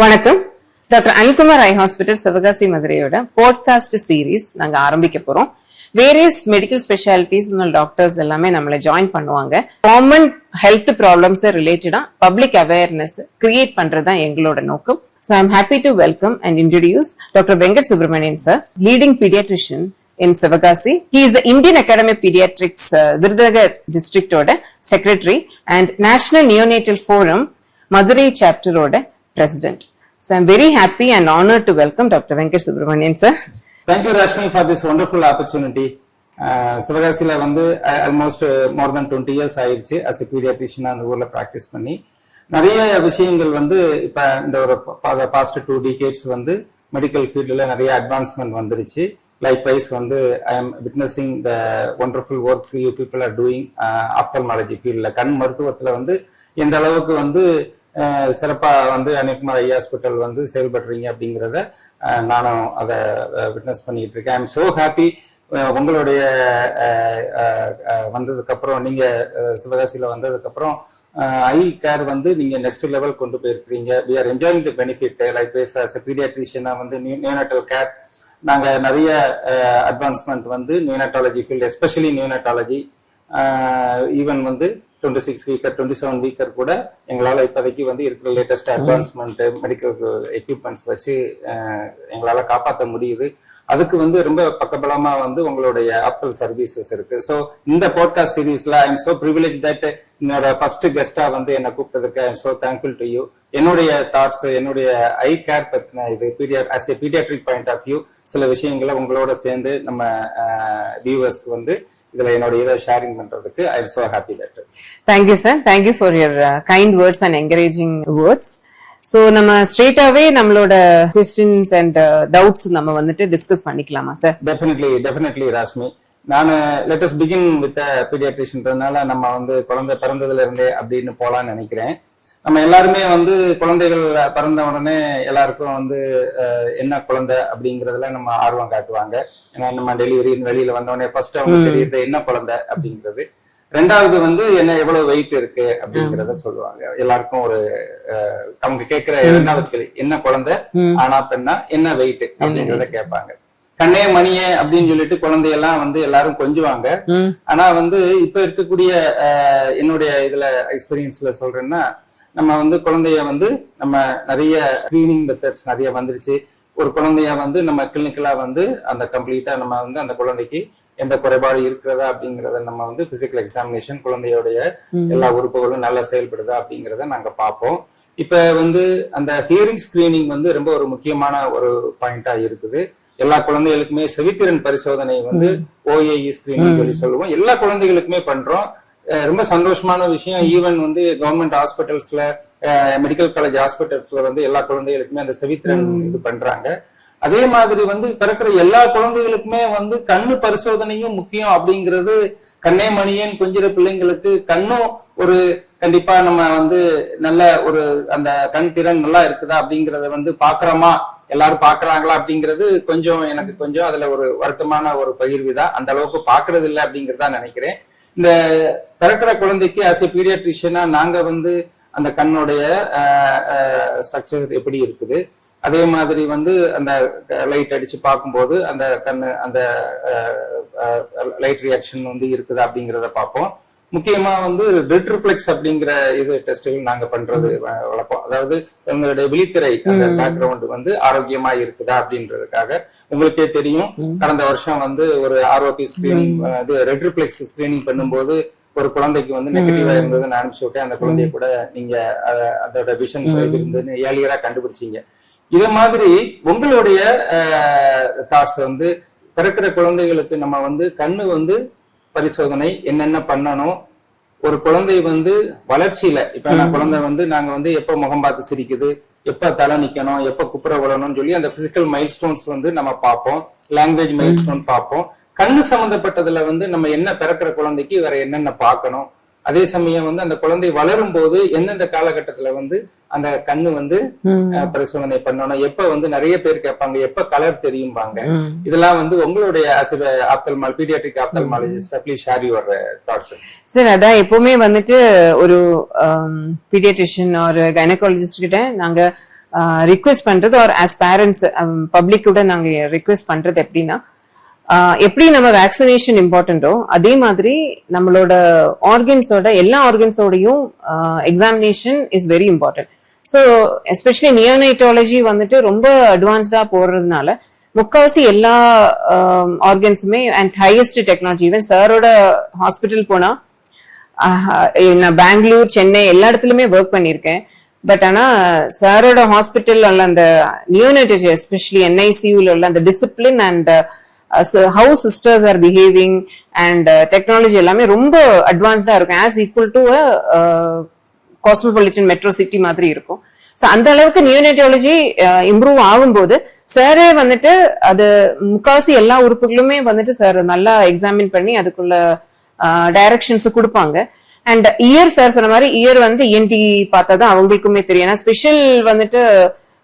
வணக்கம். Doctor Anilkumar eye hospital Sivakasi மதுரையோட podcast series நாங்க ஆரம்பிக்க போறோம். வேரியஸ் மெடிக்கல் ஸ்பெஷாலிட்டிஸ் டாக்டர்ஸ் எல்லாமே நம்மளை ஜாயின் பண்ணுவாங்க. காமன் ஹெல்த் ப்ராப்ளம்ஸ் ரிலேட்டடா பப்ளிக் அவேர்னஸ் கிரியேட் பண்றதுதான் எங்களோட நோக்கம். So I'm happy to welcome and introduce Dr. Venkat Subramanian sir, leading pediatrician in Sivagasi. He is the Indian Academy of Pediatrics Virudhunagar district oda secretary and National Neonatal Forum Madurai chapter oda president. So I'm very happy and honored to welcome Dr. Venkat Subramanian sir. Thank you Rashmi for this wonderful opportunity. Sivagasiல வந்து almost more than 20 years ஆயிடுச்சு as a pediatrician அந்த ஊர்ல practice பண்ணி நிறைய விஷயங்கள் வந்து இப்ப இந்த ஒரு பாஸ்ட் 2 decades வந்து மெடிக்கல் ஃபீல்ட்ல நிறைய அட்வான்ஸ்மெண்ட் வந்துருச்சு. லைக்வைஸ் வந்து I am witnessing the wonderful work you people are doing ophthalmology ஃபீல்ட்ல. கண் மருத்துவத்துல வந்து எந்த அளவுக்கு வந்து சிறப்பா வந்து அனில்குமார் ஐ ஹாஸ்பிட்டல் வந்து செயல்படுறீங்க அப்படிங்கிறத நானும் அதை விட்னஸ் பண்ணிட்டு இருக்கேன். ஐ எம் சோ ஹாப்பி. உங்களுடைய வந்ததுக்கு அப்புறம் நீங்க சிவகாசியில வந்ததுக்கு அப்புறம் ஐ கேர் வந்து நீங்க நெக்ஸ்ட் லெவல் கொண்டு போயிருக்கீங்க. We are enjoying the benefit. Like base as a பீடியாட்ரிஷியனா வந்து நியோனாட்டல் கேர் நாங்க நிறைய அட்வான்ஸ்மெண்ட் வந்து neonatology field, especially neonatology even வந்து 26 வீக்கர் 27 வீக்கர் கூட எங்களால இப்போதைக்கு வந்து இருக்கிற லேட்டஸ்ட் அட்வான்ஸ்மெண்ட் மெடிக்கல் எக்யூப்மெண்ட்ஸ் வச்சு எங்களால காப்பாற்ற முடியுது. அதுக்கு வந்து ரொம்ப பக்கபலமா வந்து உங்களுடைய ஆப்தல் சர்வீசஸ் இருக்கு. ஸோ இந்த பாட்காஸ்ட் சீரீஸ்ல I am so privilege that என்னோட ஃபர்ஸ்ட் கெஸ்டா வந்து என்ன கூப்பிட்டதுக்கு I am so thankful to you. என்னுடைய தாட்ஸ், என்னுடைய ஐ கேர் பத்தின இது as a pediatric point of view சில விஷயங்களை உங்களோட சேர்ந்து நம்ம வியூவர்ஸ்க்கு வந்து இதுல என்னோட இதை ஷேரிங் பண்றதுக்கு ஐ am so happy that. Thank you sir. Thank you for your kind words and encouraging words. So நம்ம ஸ்ட்ரெயிட்டாவே நம்மளோட கொஸ்டின்ஸ் அண்ட் டவுட்ஸ் நம்ம வந்துட்டு டிஸ்கஸ் பண்ணிக்கலாமா சார்? டெஃபினெட்லி ராஷ்மி. நான் லெட் அஸ் பிகின் வித் பீடியாட்ரிஷியன்றதுனால நம்ம வந்து குழந்தை பிறந்ததுல இருந்தே அப்படின்னு போலான்னு நினைக்கிறேன். நம்ம எல்லாருமே வந்து குழந்தைகள் பிறந்த உடனே எல்லாருக்கும் வந்து என்ன குழந்தை அப்படிங்கறதுல நம்ம ஆர்வம் காட்டுவாங்க. ஏன்னா நம்ம டெலிவரி வெளியில வந்தோடனே ஃபர்ஸ்ட் அவங்க தெரியுது என்ன குழந்தை அப்படிங்கிறது. ரெண்டாவது வந்து என்ன எவ்வளவு வெயிட் இருக்கு அப்படிங்கறத சொல்லுவாங்க. எல்லாருக்கும் ஒரு அவங்க கேட்கிற இரண்டாவது கேள்வி என்ன குழந்தை ஆனா பெண்ணா என்ன வெயிட் அப்படிங்கறத கேட்பாங்க. கண்ணே மணியே அப்படின்னு சொல்லிட்டு குழந்தையெல்லாம் வந்து எல்லாரும் கொஞ்சுவாங்க. ஆனா வந்து இப்ப இருக்கக்கூடிய என்னுடைய இதுல எக்ஸ்பீரியன்ஸ்ல சொல்றேன்னா நம்ம வந்து குழந்தைய வந்து நம்ம நிறைய ஸ்கிரீனிங் மெத்தட்ஸ் நிறைய வந்துருச்சு. ஒரு குழந்தைய வந்து நம்ம கிளினிக்கலா வந்து அந்த கம்ப்ளீட்டா நம்ம வந்து அந்த குழந்தைக்கு எந்த குறைபாடு இருக்கிறதா அப்படிங்கறத நம்ம வந்து பிசிக்கல் எக்ஸாமினேஷன் குழந்தையோடைய எல்லா உறுப்புகளும் நல்லா செயல்படுதா அப்படிங்கறத நாங்க பார்ப்போம். இப்ப வந்து அந்த ஹியரிங் ஸ்கிரீனிங் வந்து ரொம்ப ஒரு முக்கியமான ஒரு பாயிண்டா இருக்குது. எல்லா குழந்தைகளுக்குமே செவித்திறன் பரிசோதனை வந்து OAE ஸ்கிரீனிங் சொல்லி சொல்லுவோம். எல்லா குழந்தைகளுக்குமே பண்றோம். ரொம்ப சந்தோஷமான விஷயம். ஈவன் வந்து கவர்மெண்ட் ஹாஸ்பிட்டல்ஸ்ல மெடிக்கல் காலேஜ் ஹாஸ்பிட்டல்ஸ்ல வந்து எல்லா குழந்தைகளுக்குமே அந்த செவித்திறன் இது பண்றாங்க. அதே மாதிரி வந்து பிறக்கிற எல்லா குழந்தைகளுக்குமே வந்து கண்ணு பரிசோதனையும் முக்கியம் அப்படிங்கிறது. கண்ணே மணியன் கொஞ்சிற பிள்ளைங்களுக்கு கண்ணும் ஒரு கண்டிப்பா நம்ம வந்து நல்ல ஒரு அந்த கண் திறன் நல்லா இருக்குதா அப்படிங்கறத வந்து பாக்குறோமா, எல்லாரும் பாக்குறாங்களா அப்படிங்கிறது கொஞ்சம் எனக்கு கொஞ்சம் அதுல ஒரு வருத்தமான ஒரு பகிர்வுதான். அந்த அளவுக்கு பாக்குறது இல்லை அப்படிங்கறதா நினைக்கிறேன். இந்த பிறக்கிற குழந்தைக்கு ஆஸ் எ பீடியாட்ரிஷியனா நாங்க வந்து அந்த கண்ணுடைய ஸ்ட்ரக்சர் எப்படி இருக்குது, அதே மாதிரி வந்து அந்த லைட் அடிச்சு பார்க்கும்போது அந்த கண்ணு அந்த லைட் ரியாக்ஷன் வந்து இருக்குதா அப்படிங்கிறத பார்ப்போம். முக்கியமா வந்து ரெட்ரிஃப்ளெக்ஸ் அப்படிங்கிற இது டெஸ்ட்டுகள் நாங்க பண்றது வழக்கம். அதாவது உங்களுடைய விழித்திரை அந்த பேக்ரவுண்ட் வந்து ஆரோக்கியமா இருக்குதா அப்படின்றதுக்காக. உங்களுக்கே தெரியும் கடந்த வருஷம் வந்து ஒரு ROP ஸ்கிரீனிங் இது ரெட்ரிஃப்ளெக்ஸ் ஸ்கிரீனிங் பண்ணும்போது ஒரு குழந்தைக்கு வந்து நெகட்டிவா இருந்ததுன்னு அனுப்பிச்சு விட்டேன். அந்த குழந்தைய கூட நீங்க அதோட விஷன் இருந்ததுன்னு ஏர்லியரா கண்டுபிடிச்சீங்க. இத மாதிரி உங்களுடைய தாட்ஸ் வந்து பிறக்கிற குழந்தைகளுக்கு நம்ம வந்து கண்ணு வந்து பரிசோதனை என்னென்ன பண்ணணும், ஒரு குழந்தை வந்து வளர்ச்சியில இப்ப நான் குழந்தை வந்து நாங்க வந்து எப்ப முகம் பார்த்து சிரிக்குது, எப்ப தலை நிக்கணும், எப்ப குப்புற விழணும்னு சொல்லி அந்த பிசிக்கல் மைல்ஸ்டோன்ஸ் வந்து நம்ம பார்ப்போம். லாங்குவேஜ் மைல்ஸ்டோன் பார்ப்போம். கண்ணு சம்பந்தப்பட்டதுல வந்து நம்ம என்ன பிறக்கிற குழந்தைக்கு வேற என்னென்ன பார்க்கணும், அதே சமயம் வந்து அந்த குழந்தை வளரும் போது எந்தெந்த காலகட்டத்துல வந்து அந்த கண்ணு வந்து பரிசோதனை பண்ணணும், எப்ப வந்து நிறைய பேர் கேட்பாங்க எப்ப கலர் தெரியும்பாங்க. இதெல்லாம் வந்து உங்களுடைய paediatric ophthalmologist please share your thoughts. Sir அதான் எப்பவுமே வந்துட்டு ஒரு பீடியாட்ரிஷியன் ஒரு கைனகாலஜிஸ்ட் கிட்ட நாங்க ரிக்வெஸ்ட் பண்றது ஒரு ஆஸ் பேரண்ட்ஸ் பப்ளிக்கோட நாங்க ரிக்வெஸ்ட் பண்றது எப்படின்னா, எப்படி நம்ம வேக்சினேஷன் இம்பார்ட்டன்டோ அதே மாதிரி நம்மளோட ஆர்கன்ஸோட எல்லா ஆர்கன்ஸோடையும் examination is very important. So especially neonatology வந்துட்டு ரொம்ப அட்வான்ஸ்டா போடுறதுனால முக்காவாசி எல்லா ஆர்கன்ஸுமே அண்ட் ஹையஸ்ட் டெக்னாலஜி, ஈவன் சாரோட ஹாஸ்பிட்டல் போனா நான் பெங்களூர், சென்னை எல்லா இடத்துலயுமே ஒர்க் பண்ணியிருக்கேன். பட் ஆனா சாரோட ஹாஸ்பிட்டல் உள்ள அந்த நியோனைட்டாலஜி எஸ்பெஷலி NICUல உள்ள அந்த discipline and how sisters R behaving and technology எல்லாமே ரொம்ப அட்வான்ஸ்டா இருக்கும். As equal to cosmopolitan metro city மாதிரி இருக்கும். ஸோ அந்த அளவுக்கு நியோனைட்டாலஜி இம்ப்ரூவ் ஆகும்போது சாரே வந்துட்டு அது முக்காவாசி எல்லா உறுப்புகளுமே வந்துட்டு சார் நல்லா எக்ஸாமின் பண்ணி அதுக்குள்ள டைரக்ஷன்ஸ் கொடுப்பாங்க. அண்ட் இயர் சார் சொன்ன மாதிரி இயர் வந்து ENT பார்த்தா தான் அவங்களுக்குமே தெரியும். ஏன்னா ஸ்பெஷல் வந்துட்டு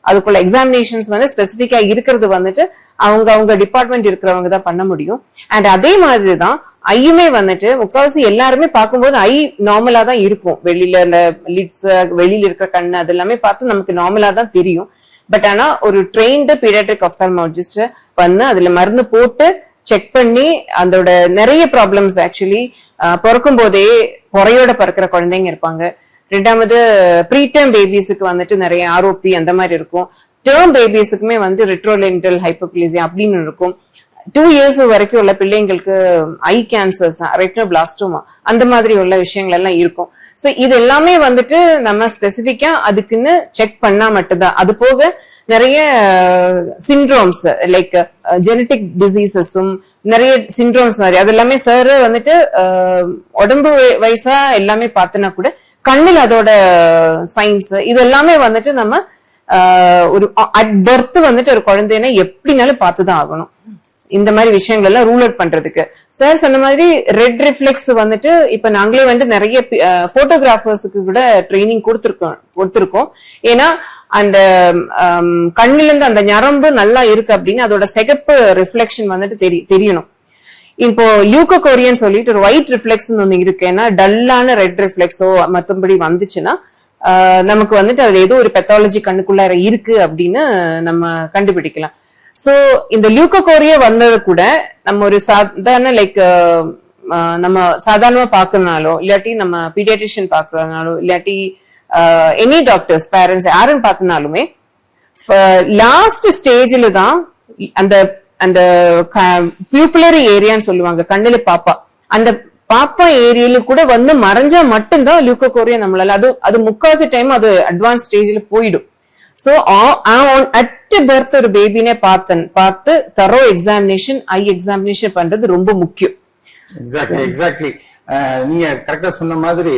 அதுக்குள்ள எக்ஸாமினேஷன்ஸ் வந்து ஸ்பெசிஃபிக்கா இருக்கிறது வந்துட்டு அவங்க டிபார்ட்மெண்ட் இருக்கிறவங்க தான் பண்ண முடியும். அண்ட் அதே மாதிரி தான் ஐயுமே வந்துட்டு முக்காவாசி எல்லாருமே பார்க்கும்போது ஐ நார்மலா தான் இருக்கும். வெளியில இந்த லிட்ஸ், வெளியில இருக்கிற கண்ணு அது எல்லாமே பார்த்து நமக்கு நார்மலா தான் தெரியும். பட் ஆனா ஒரு ட்ரெயின்டு பீடியாட்ரிக் ஆப்தால்மாலஜிஸ்ட் வந்து அதுல மருந்து போட்டு செக் பண்ணி அதோட நிறைய ப்ராப்ளம்ஸ் ஆக்சுவலி பிறக்கும் போதே பொறையோட பிறக்கிற குழந்தைங்க இருப்பாங்க. ரெண்டாவது ப்ரீடேர்ம் பேபிஸுக்கு வந்துட்டு நிறைய ROP அந்த மாதிரி இருக்கும். டேர்ம் பேபிஸுக்குமே வந்து ரெட்ரோலென்டல் ஹைப்போப்ளேசியா அப்படின்னு இருக்கும். 2 years வரைக்கும் உள்ள பிள்ளைங்களுக்கு ஐ கேன்சர்ஸ், ரெட்டினோபிளாஸ்டோமா அந்த மாதிரி உள்ள விஷயங்கள் எல்லாம் இருக்கும். ஸோ இது எல்லாமே வந்துட்டு நம்ம ஸ்பெசிஃபிக்கா அதுக்குன்னு செக் பண்ணா மட்டும்தான். அது போக நிறைய சிண்ட்ரோம்ஸ் லைக் ஜெனட்டிக் டிசீசஸும் நிறைய சிண்ட்ரோம்ஸ் மாதிரி அது எல்லாமே சார் வந்துட்டு உடம்பு வயசா எல்லாமே பார்த்தனா கூட கண்ணில் அதோட சயின்ஸ் இது எல்லாமே வந்துட்டு நம்ம ஒரு அட் பர்த் வந்துட்டு ஒரு குழந்தைன்னா எப்படினாலும் பார்த்துதான் ஆகணும். இந்த மாதிரி விஷயங்கள் எல்லாம் ரூல் அவுட் பண்றதுக்கு சார் சொன்ன மாதிரி ரெட் ரிஃப்ளெக்ஸ் வந்துட்டு இப்ப நாங்களே வந்து நிறைய போட்டோகிராஃபர்ஸுக்கு கூட ட்ரைனிங் கொடுத்துருக்கோம். ஏன்னா அந்த கண்ணுல இருந்து அந்த நரம்பு நல்லா இருக்கு அப்படின்னு அதோட சிகப்பு ரிஃப்ளெக்ஷன் வந்துட்டு தெரியணும். இப்போ லியூகோகோரியன் சொல்லிட்டு ஒரு ஒயிட் ரிஃப்ளெக்ஸ் ஒண்ணு இருக்கு. ஏன்னா டல்லான ரெட் ரிஃப்ளெக்ஸோ மற்றபடி வந்துச்சுன்னா நமக்கு வந்துட்டு அதுல ஏதோ ஒரு பெத்தாலஜி கண்ணுக்குள்ளார இருக்கு அப்படின்னு நம்ம கண்டுபிடிக்கலாம். சோ இந்த லியூகோகோரியா வந்தது கூட நம்ம ஒரு சாதாரண லைக் நம்ம சாதாரணமா பாக்குறதுனாலோ இல்லாட்டி நம்ம பீடியாட்ரிஷியன் பாக்குறதுனாலோ இல்லாட்டி எனி டாக்டர்ஸ் பேரண்ட்ஸ் யாருன்னு பார்த்தனாலுமே லாஸ்ட் ஸ்டேஜ்ல தான் அந்த அந்த பியூப்புலரி ஏரியான்னு சொல்லுவாங்க கண்ணுல பாப்பா, அந்த பாப்பா ஏரியால கூட வந்து மறைஞ்சா மட்டும்தான் லியூகோகோரியா நம்மளால அது முக்காசி டைம் அது அட்வான்ஸ் ஸ்டேஜ்ல போயிடும். சோ அட் பர்த் ஒரு பேபினே பார்த்து தரோ எக்ஸாமினேஷன் ஐ எக்ஸாமினேஷன் பண்றது ரொம்ப முக்கியம். எக்ஸாக்ட்லி நீங்க கரெக்டா சொன்ன மாதிரி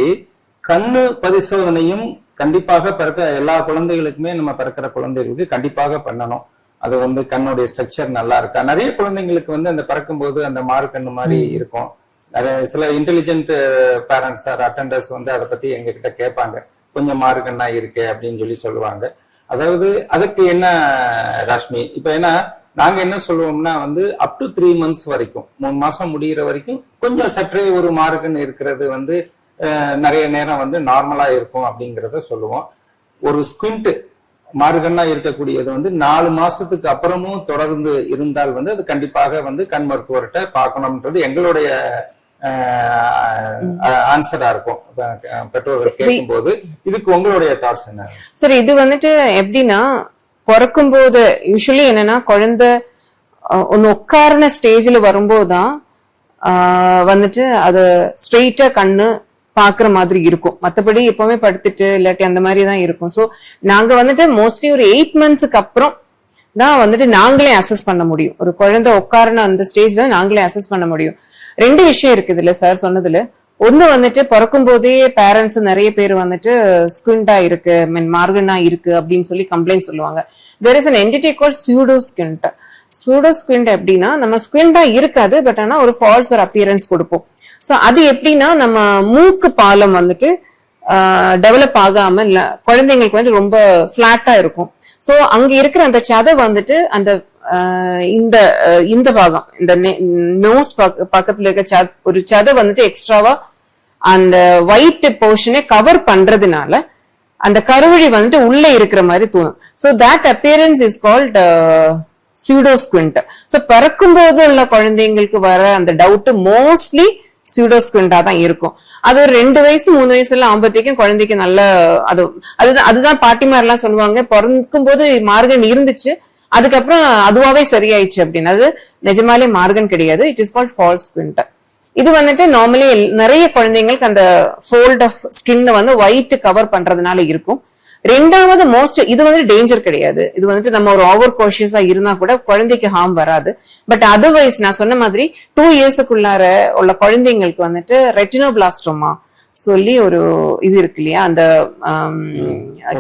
கண்ணு பரிசோதனையும் கண்டிப்பாக பிறக்க எல்லா குழந்தைகளுக்குமே நம்ம பிறக்கிற குழந்தைகளுக்கு கண்டிப்பாக பண்ணணும். அது வந்து கண்ணுடைய ஸ்ட்ரக்சர் நல்லா இருக்கா. நிறைய குழந்தைங்களுக்கு வந்து அந்த பிறக்கும் போது அந்த மாறு கண்ணு மாதிரி இருக்கும். நிறைய சில இன்டெலிஜென்ட் பேரண்ட்ஸ் ஆர் அட்டெண்டர்ஸ் வந்து அதை பத்தி எங்க கிட்ட கேட்பாங்க, கொஞ்சம் மாறு கண்ணா இருக்கு அப்படின்னு சொல்லுவாங்க. அதாவது அதுக்கு என்ன ராஷ்மி, இப்ப ஏன்னா நாங்க என்ன சொல்லுவோம்னா வந்து அப் டு 3 months வரைக்கும் 3 மாசம் முடிகிற வரைக்கும் கொஞ்சம் சற்றே ஒரு மாறுகன்னு இருக்கிறது வந்து நிறைய நேரம் வந்து நார்மலா இருக்கும் அப்படிங்கிறத சொல்லுவோம். ஒரு ஸ்குவிண்ட் மாறுகண்ணா இருக்கக்கூடியது வந்து 4 மாசத்துக்கு அப்புறமும் தொடர்ந்து இருந்தால் வந்து அது கண்டிப்பாக வந்து கண் மருத்துவர்கிட்ட பார்க்கணும்ன்றது எங்களுடைய ஆன்சரா இருக்கும் பெற்றோர்கள் கேட்கும் போது. இதுக்கு உங்களுடைய தாட்ஸ் என்ன? சரி, இது வந்துட்டு எப்படின்னா பிறக்கும் போது யூஸ்வலி என்னன்னா குழந்தை ஒன்னு உட்கார்ன ஸ்டேஜ்ல வரும்போதுதான் வந்துட்டு அது ஸ்ட்ரெயிட்டா கண்ணு பாக்குற மாதிரி இருக்கும். மத்தபடி எப்பவுமே படுத்துட்டு இல்லாட்டி அந்த மாதிரி தான் இருக்கும். சோ நாங்க வந்துட்டு மோஸ்ட்லி ஒரு 8 monthsக்கு அப்புறம் தான் வந்துட்டு நாங்களே அசஸ் பண்ண முடியும். ஒரு குழந்தை உட்காரன அந்த ஸ்டேஜ்ல நாங்களே அசஸ் பண்ண முடியும். 2 விஷயம் இருக்குது இல்ல சார் சொன்னதுல. ஒண்ணு வந்துட்டு பிறக்கும் போதே பேரண்ட்ஸ் நிறைய பேர் வந்துட்டு ஸ்குவிண்டா இருக்கு, மார்கனா இருக்கு அப்படின்னு சொல்லி கம்ப்ளைண்ட் சொல்லுவாங்க. there is an entity called pseudosquint. pseudosquint எப்படின்னா நம்ம ஸ்குவிண்டா இருக்காது, பட் ஆனா ஒரு ஃபால்ஸ் ஒரு அப்பியரன்ஸ் கொடுப்போம். சோ அது எப்படின்னா நம்ம மூக்கு பாலம் வந்துட்டு டெவலப் ஆகாம இல்ல குழந்தைங்களுக்கு வந்து ரொம்ப பிளாட்டா இருக்கும். சோ அங்க இருக்கிற அந்த சதை வந்துட்டு அந்த இந்த பாகம் இந்த நோஸ் பக்கத்துல இருக்க ஒரு சதை வந்துட்டு எக்ஸ்ட்ராவா அந்த ஒயிட் போர்ஷனை கவர் பண்றதுனால அந்த கருவழி வந்துட்டு உள்ள இருக்கிற மாதிரி தோணும். So that appearance is called pseudosquint. So பிறக்கும் போது உள்ள குழந்தைங்களுக்கு வர அந்த டவுட் மோஸ்ட்லி pseudosquint-ஆ தான் இருக்கும். அது ஒரு 2 வயசு 3 வயசுல ஆம்பத்திக்கும் குழந்தைக்கு நல்ல அதுதான் பாட்டிமாரெல்லாம் சொல்லுவாங்க, பிறக்கும் போது மார்கன் இருந்துச்சு, அதுக்கப்புறம் அதுவாவே சரியாயிடுச்சு அப்படின்னு. அது நிஜமாலே மார்கன் கிடையாது. It is called false squint. இது வந்துட்டு நார்மலி நிறைய குழந்தைங்களுக்கு அந்த ஃபோல்ட் ஆஃப் ஸ்கின் வந்து ஒயிட் கவர் பண்றதுனால இருக்கும். ரெண்டாவது இது வந்து டேஞ்சர் கிடையாது. இது வந்துட்டு நம்ம ஒரு ஓவர் காஷியஸா இருந்தா கூட குழந்தைக்கு ஹார்ம் வராது. பட் அதர்வைஸ் நான் சொன்ன மாதிரி 2 இயர்ஸுக்குள்ளார உள்ள குழந்தைங்களுக்கு வந்துட்டு ரெட்டினோபிளாஸ்டோமா சொல்லி ஒரு இது இருக்கு இல்லையா, அந்த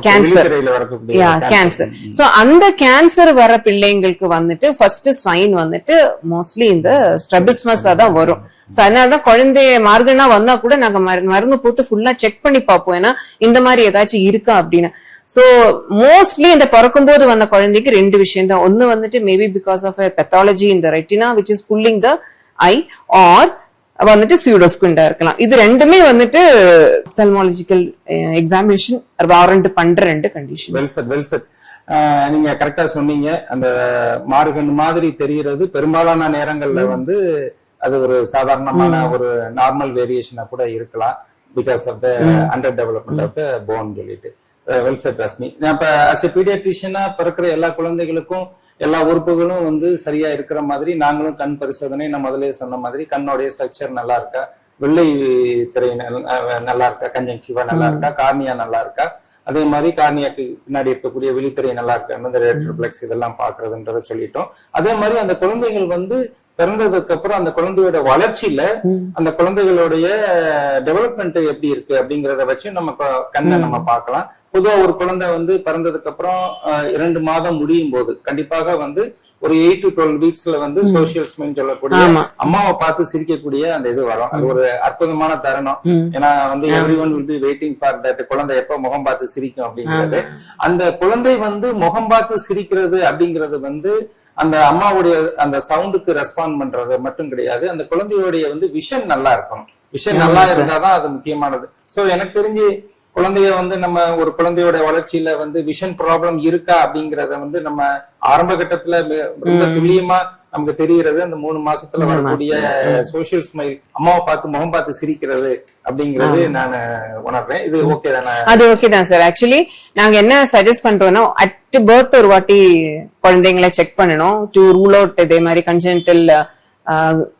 கேன்சர். சோ அந்த கேன்சர் வர பிள்ளைங்களுக்கு வந்துட்டு ஃபர்ஸ்ட் சைன் வந்துட்டு மோஸ்ட்லி இந்த ஸ்ட்ரபிஸ்மஸா தான் வரும். சோ அதனாலதான் குழந்தைய மார்கனா வந்தா கூட நாங்க மருந்து போட்டு ஃபுல்லா செக் பண்ணி பார்ப்போம், ஏன்னா இந்த மாதிரி ஏதாச்சும் இருக்கா அப்படின்னு. சோ மோஸ்ட்லி இந்த பிறக்கும் போது வந்த குழந்தைக்கு 2 விஷயம் தான். ஒன்னு வந்துட்டு maybe because of pathology in the retina which is pulling the eye, or வந்துட்டு pseudosquint-ஆ இருக்கலாம். இது ரெண்டுமே வந்துட்டு ஆப்தல்மாலஜிக்கல் எக்ஸாமினேஷன் வாரண்ட் பண்ற 2 கண்டிஷன். Well set. நீங்க கரெக்டா சொன்னீங்க. அந்த மார்கன் மாதிரி தெரிகிறது பெரும்பாலான நேரங்கள்ல வந்து அது ஒரு சாதாரணமான ஒரு நார்மல் வேரியேஷனா கூட இருக்கலாம், because of the under development of the bone சொல்லிட்டு. Well said Rashmi. இப்ப அஸ் எ பீடியாட்ரிஷியனா பிறக்கிற எல்லா குழந்தைகளுக்கும் எல்லா உறுப்புகளும் வந்து சரியா இருக்கிற மாதிரி நாங்களும் கண் பரிசோதனை நான் முதலே சொன்ன மாதிரி கண்ணோடைய ஸ்ட்ரக்சர் நல்லா இருக்கா, வெள்ளை திரை நல்லா இருக்கா, கன்ஜங்டிவா நல்லா இருக்கா, கார்னியா நல்லா இருக்கா, அதே மாதிரி கார்னியாக்கு பின்னாடி இருக்கக்கூடிய விழித்திரை நல்லா இருக்கா, இந்த ரெட்ரோப்ளெக்ஸ் இதெல்லாம் பாக்குறதுன்றத சொல்லிட்டோம். அதே மாதிரி அந்த குழந்தைகள் வந்து பிறந்ததுக்கு அப்புறம் அந்த குழந்தையோட வளர்ச்சியில அந்த குழந்தைகளுடைய டெவலப்மெண்ட் எப்படி இருக்கு அப்படிங்கறத வச்சு நம்ம கண்ணை நம்ம பார்க்கலாம். பொதுவா ஒரு குழந்தை வந்து பிறந்ததுக்கு அப்புறம் 2 மாதம் முடியும் போது கண்டிப்பாக வந்து ஒரு 8 to 12 வீக்ஸ்ல வந்து சோசியல் ஸ்மைல் சொல்லக்கூடிய அம்மாவை பார்த்து சிரிக்கக்கூடிய அந்த இது வரும். அது ஒரு அற்புதமான தருணம். ஏன்னா வந்து everyone will be waiting for that, குழந்தை எப்ப முகம் பார்த்து சிரிக்கும் அப்படிங்கிறது. அந்த குழந்தை வந்து முகம் பார்த்து சிரிக்கிறது அப்படிங்கிறது வந்து அந்த அம்மாவுடைய அந்த சவுண்டுக்கு ரெஸ்பாண்ட் பண்றது மட்டும் கிடையாது, அந்த குழந்தையோடைய வந்து விஷன் நல்லா இருக்கணும். விஷன் நல்லா இருந்தாதான் அது முக்கியமானது. சோ எனக்கு தெரிஞ்சு குழந்தைய வந்து நம்ம ஒரு குழந்தையோட வளர்ச்சியில வந்து விஷன் ப்ராப்ளம் இருக்கா அப்படிங்கறத வந்து நம்ம ஆரம்ப கட்டத்துல ரொம்ப துல்லியமா நமக்கு தெரிகிறது அந்த 3 மாசத்துல வரக்கூடிய சோசியல் ஸ்மைல், அம்மாவை பார்த்து முகம் பார்த்து சிரிக்கிறது அப்படிங்கறது நான் உணர்றேன். இது ஓகே தானே? அது ஓகே தான் சார். ஆக்சுவலி நாங்க என்ன சஜஸ்ட் பண்றோம்னா அட் பர்த் ஒரு வாட்டி குழந்தைங்களை செக் பண்ணணும் டு ரூல் அவுட் இதே மாதிரி கன்ஜென்டல்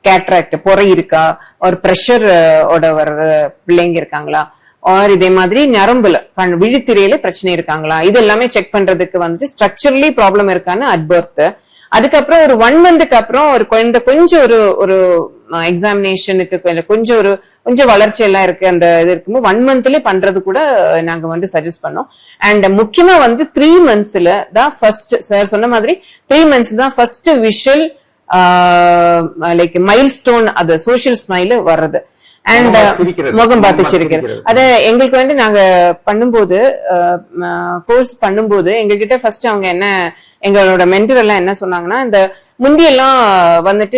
கேட்ராக்ட் பொறை இருக்கா, ஒரு பிரஷர் ஓட வர்ற பிள்ளைங்க இருக்காங்களா, ஆர் இதே மாதிரி நரம்புல விழித்திரையில பிரச்சனை இருக்காங்களா, இது எல்லாமே செக் பண்றதுக்கு வந்துட்டு ஸ்ட்ரக்சரலி ப்ராப்ளம் இருக்கான்னு அட் பர்த். அதுக்கப்புறம் ஒரு 1 மந்த்துக்கு அப்புறம் ஒரு குழந்தை கொஞ்சம் ஒரு எக்ஸாமினேஷனுக்கு கொஞ்சம் வளர்ச்சி எல்லாம் இருக்கு அந்த இது இருக்கும்போது 1 மந்த்லயே பண்றது கூட நாங்க வந்து சஜஸ்ட் பண்ணோம். அண்ட் முக்கியமா வந்து 3 மந்த்ஸ்ல தான் ஃபர்ஸ்ட் சார் சொன்ன மாதிரி 3 மந்த்ஸ் தான் first visual like mile stone அது சோசியல் ஸ்மைல் வர்றது. அண்ட் முகம் பார்த்து சிரிக்கிறது. அத எங்களுக்கு வந்து நாங்க பண்ணும்போது கோர்ஸ் பண்ணும்போது எங்ககிட்ட ஃபர்ஸ்ட் அவங்க எங்களோட மென்டர் எல்லாம் என்ன சொன்னாங்கன்னா, இந்த முந்தியெல்லாம் வந்துட்டு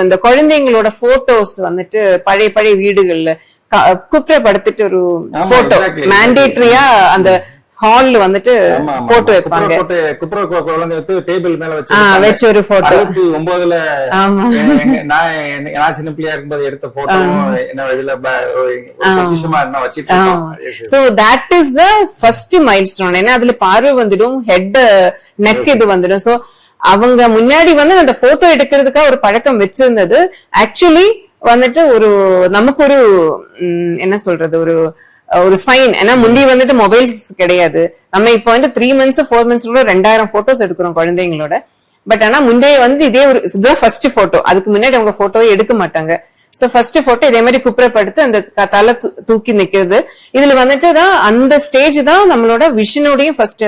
இந்த குழந்தைங்களோட போட்டோஸ் வந்துட்டு பழைய வீடுகள்ல குப்புறப்படுத்திட்டு ஒரு போட்டோ மேண்டேட்டரியா அந்த ஹால்ல வந்துட்டு போட்டோ வைப்பாங்க. டேபிள் மேல வச்சு ஒரு போட்டோ 2009ல நான் சின்ன பிள்ளையா இருக்கும்போது எடுத்த photo so that is the first milestone. ஏன்னா அதுல பார்வை வந்துடும், ஹெட் நெக் இது வந்துடும். சோ அவங்க முன்னாடி வந்து அந்த போட்டோ எடுக்கிறதுக்காக ஒரு பழக்கம் வச்சிருந்தது. ஆக்சுவலி வந்துட்டு நமக்கு என்ன சொல்றது ஒரு சைன். ஏன்னா முந்தி வந்துட்டு மொபைல்ஸ் கிடையாது. நம்ம இப்ப வந்து 3 மந்த்ஸ் 4 மந்த்ஸ் 2000 போட்டோஸ் எடுக்கிறோம் குழந்தைங்களோட. பட் ஆனா முந்தைய வந்து இதுதான் ஃபர்ஸ்ட் போட்டோ. அதுக்கு முன்னாடி அவங்க போட்டோவே எடுக்க மாட்டாங்க. சோ ஃபர்ஸ்ட் போட்டோ இதே மாதிரி குப்புறப்படுத்து அந்த தலை தூக்கி நிக்கிறது. இதுல வந்துட்டு தான் அந்த ஸ்டேஜ் தான் நம்மளோட விஷனோடைய ஃபர்ஸ்ட்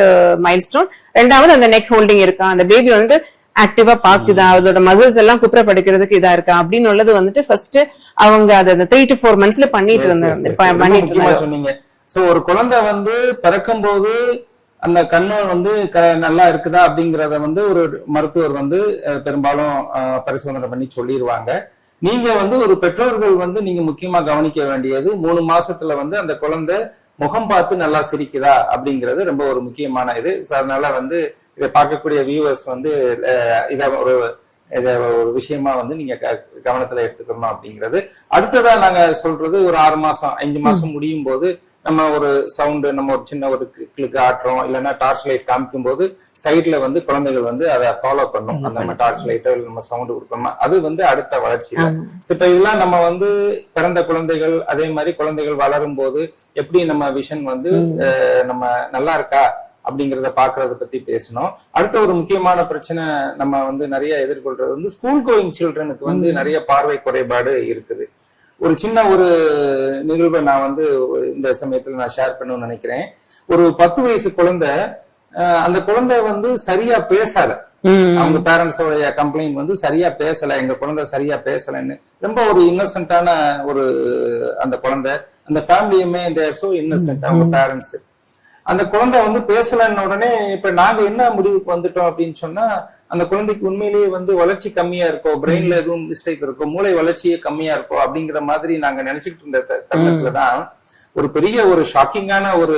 மைல்ஸ்டோன். ரெண்டாவது அந்த நெக் ஹோல்டிங் இருக்கா, அந்த பேபி வந்து ஆக்டிவா பாக்குதா, அதோட மசில்ஸ் எல்லாம் குப்புறப்படுக்கிறதுக்கு இதா இருக்கா அப்படின்னு உள்ளது வந்துட்டு ஃபர்ஸ்ட் அவங்க அதை 3 to 4 மந்த்ஸ்ல பண்ணிட்டு இருந்தாங்க. சோ ஒரு குழந்தை வந்து பிறக்கும் போது அந்த கண்ணு வந்து நல்லா இருக்குதா அப்படிங்கறத வந்து ஒரு மருத்துவர் வந்து பெரும்பாலும் பரிசோதனை பண்ணி சொல்லிடுவாங்க. நீங்க வந்து ஒரு பெற்றோர்கள் வந்து நீங்க முக்கியமா கவனிக்க வேண்டியது 3 மாசத்துல வந்து அந்த குழந்தை முகம் பார்த்து நல்லா சிரிக்குதா அப்படிங்கிறது ரொம்ப ஒரு முக்கியமான இது. அதனால வந்து இதை பார்க்கக்கூடிய வியூவர்ஸ் வந்து இத ஒரு விஷயமா வந்து நீங்க கவனத்துல எடுத்துக்கணும் அப்படிங்கிறது. அடுத்ததா நாங்க சொல்றது ஒரு 6 மாசம் 5 மாசம் முடியும் போது நம்ம ஒரு சவுண்டு, நம்ம ஒரு சின்ன ஒரு கிளிக் ஆட்டுறோம், இல்லைன்னா டார்ச் லைட் காமிக்கும் போது சைட்ல வந்து குழந்தைகள் வந்து அதை ஃபாலோ பண்ணும். அந்த நம்ம டார்ச் லைட்டோ இல்லை நம்ம சவுண்டு கொடுக்கணுமா, அது வந்து அடுத்த வளர்ச்சி. இப்ப இதெல்லாம் நம்ம வந்து பிறந்த குழந்தைகள், அதே மாதிரி குழந்தைகள் வளரும் போது எப்படி நம்ம விஷன் வந்து நம்ம நல்லா இருக்கா அப்படிங்கிறத பாக்குறத பத்தி பேசணும். அடுத்த ஒரு முக்கியமான பிரச்சனை நம்ம வந்து நிறைய எதிர்கொள்றது வந்து ஸ்கூல் கோயிங் சில்ட்ரனுக்கு வந்து நிறைய பார்வை குறைபாடு இருக்குது. ஒரு சின்ன ஒரு நிகழ்வை நான் வந்து இந்த சமயத்துல நான் ஷேர் பண்ணணும்னு நினைக்கிறேன். ஒரு 10 வயசு குழந்தை, அந்த குழந்தை வந்து சரியா பேசல. அவங்க பேரண்ட்ஸோடைய கம்ப்ளைண்ட் வந்து சரியா பேசல, எங்க குழந்தை சரியா பேசலன்னு. ரொம்ப ஒரு இன்னசென்ட்டான ஒரு அந்த குழந்தை, அந்த ஃபேமிலியுமே சோ இன்னசென்ட் அவங்க பேரண்ட்ஸ். அந்த குழந்தை வந்து பேசலன்னு உடனே இப்ப நாங்க என்ன முடிவுக்கு வந்துட்டோம் அப்படின்னு சொன்னா, அந்த குழந்தைக்கு உண்மையிலேயே வந்து வளர்ச்சி கம்மியா இருக்கும், பிரெயின்ல எதுவும் மிஸ்டேக் இருக்கும், மூளை வளர்ச்சியே கம்மியா இருக்கும் அப்படிங்கிற மாதிரி நாங்க நினைச்சுட்டு இருந்த தருணத்துலதான் ஒரு பெரிய ஒரு ஷாக்கிங்கான ஒரு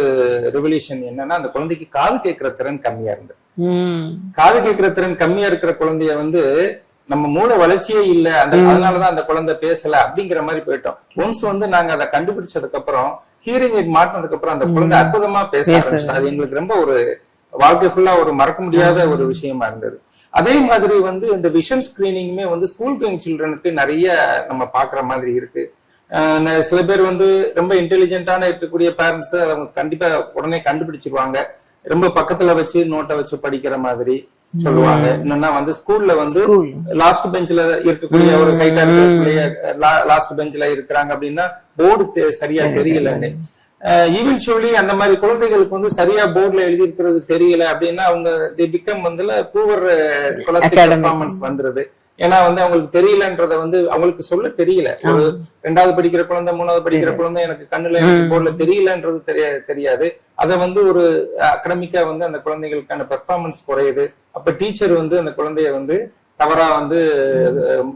ரெவல்யூஷன் என்னன்னா, அந்த குழந்தைக்கு காது கேட்கிற திறன் கம்மியா இருந்தது. காது கேட்கிற திறன் கம்மியா இருக்கிற குழந்தைய வந்து நம்ம மூளை வளர்ச்சியே இல்ல, அதனாலதான் அந்த குழந்தை பேசல அப்படிங்கிற மாதிரி போயிட்டோம். ஒன்ஸ் வந்து நாங்க அதை கண்டுபிடிச்சதுக்கு அப்புறம், ஹியரிங் எய்ட் மாட்டினதுக்கு அப்புறம் அந்த குழந்தை அற்புதமா பேச ஆரம்பிச்சு. அது எங்களுக்கு ரொம்ப ஒரு வாழ்க்கை ஃபுல்லா ஒரு மறக்க முடியாத ஒரு விஷயமா இருந்தது. அதே மாதிரி வந்து இந்த விஷன் ஸ்கிரீனிங்குமே வந்து ஸ்கூல் கோயிங் சில்ட்ரனுக்கு நிறைய நம்ம பாக்குற மாதிரி இருக்கு. சில பேர் வந்து ரொம்ப இன்டெலிஜென்டான இருக்கக்கூடிய பேரண்ட்ஸ் அவங்க கண்டிப்பா உடனே கண்டுபிடிச்சிருவாங்க. ரொம்ப பக்கத்துல வச்சு நோட்டை வச்சு படிக்கிற மாதிரி சொல்லுவாங்க. என்னன்னா வந்து ஸ்கூல்ல வந்து லாஸ்ட் பெஞ்ச்ல இருக்கக்கூடிய ஒரு கைட்டா இருக்கக்கூடிய லாஸ்ட் பெஞ்ச்ல இருக்கிறாங்க அப்படின்னா போர்டு சரியா தெரியலன்னு. ஈவென்ச்சுவலி அந்த மாதிரி குழந்தைகளுக்கு வந்து சரியா போர்டுல எழுதி இருக்கிறது தெரியல அப்படின்னா அவங்க பிகம் வந்து பூவர் ஸ்காலஸ்டிக் பெர்ஃபார்மன்ஸ் வந்துருது. ஏன்னா வந்து அவங்களுக்கு தெரியலன்றத வந்து அவங்களுக்கு சொல்ல தெரியல. ஒரு 2வது படிக்கிற குழந்தை, 3வது படிக்கிற குழந்தை எனக்கு கண்ணுல போர்டுல தெரியலன்றது தெரியாது. அதை வந்து ஒரு அகடமிக்கா வந்து அந்த குழந்தைகளுக்கான பெர்ஃபார்மன்ஸ் குறையுது. அப்ப டீச்சர் வந்து அந்த குழந்தைய வந்து தவறா வந்து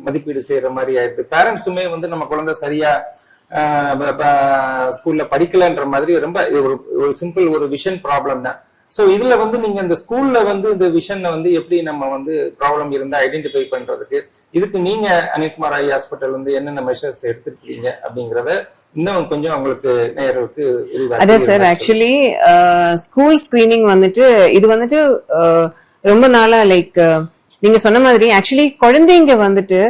மதிப்பீடு செய்யற மாதிரி ஆயிடுது. பேரண்ட்ஸுமே வந்து நம்ம குழந்தை சரியா ஸ்கூல்ல படிக்கலன்ற மாதிரி ரொம்ப ஒரு சிம்பிள் ஒரு விஷன் ப்ராப்ளம் தான். சோ இதுல வந்து நீங்க இந்த ஸ்கூல்ல வந்து இந்த விஷன்ல வந்து எப்படி நம்ம வந்து ப்ராப்ளம் இருந்தா ஐடென்டிஃபை பண்றதுக்கு, இதுக்கு நீங்க அனில்குமார் ஐ ஹாஸ்பிட்டல் வந்து என்னென்ன மெஷர்ஸ் எடுத்துருக்கீங்க அப்படிங்கறத இன்னும் கொஞ்சம் உங்களுக்கு நேயர்களுக்கு அதே சார். ஆக்சுவலி ஸ்கூல் ஸ்கிரீனிங் வந்துட்டு இது வந்துட்டு ரொம்ப நாளா லைக் நீங்க சொன்ன மாதிரி ஆக்சுவலி குழந்தைங்க வந்துட்டு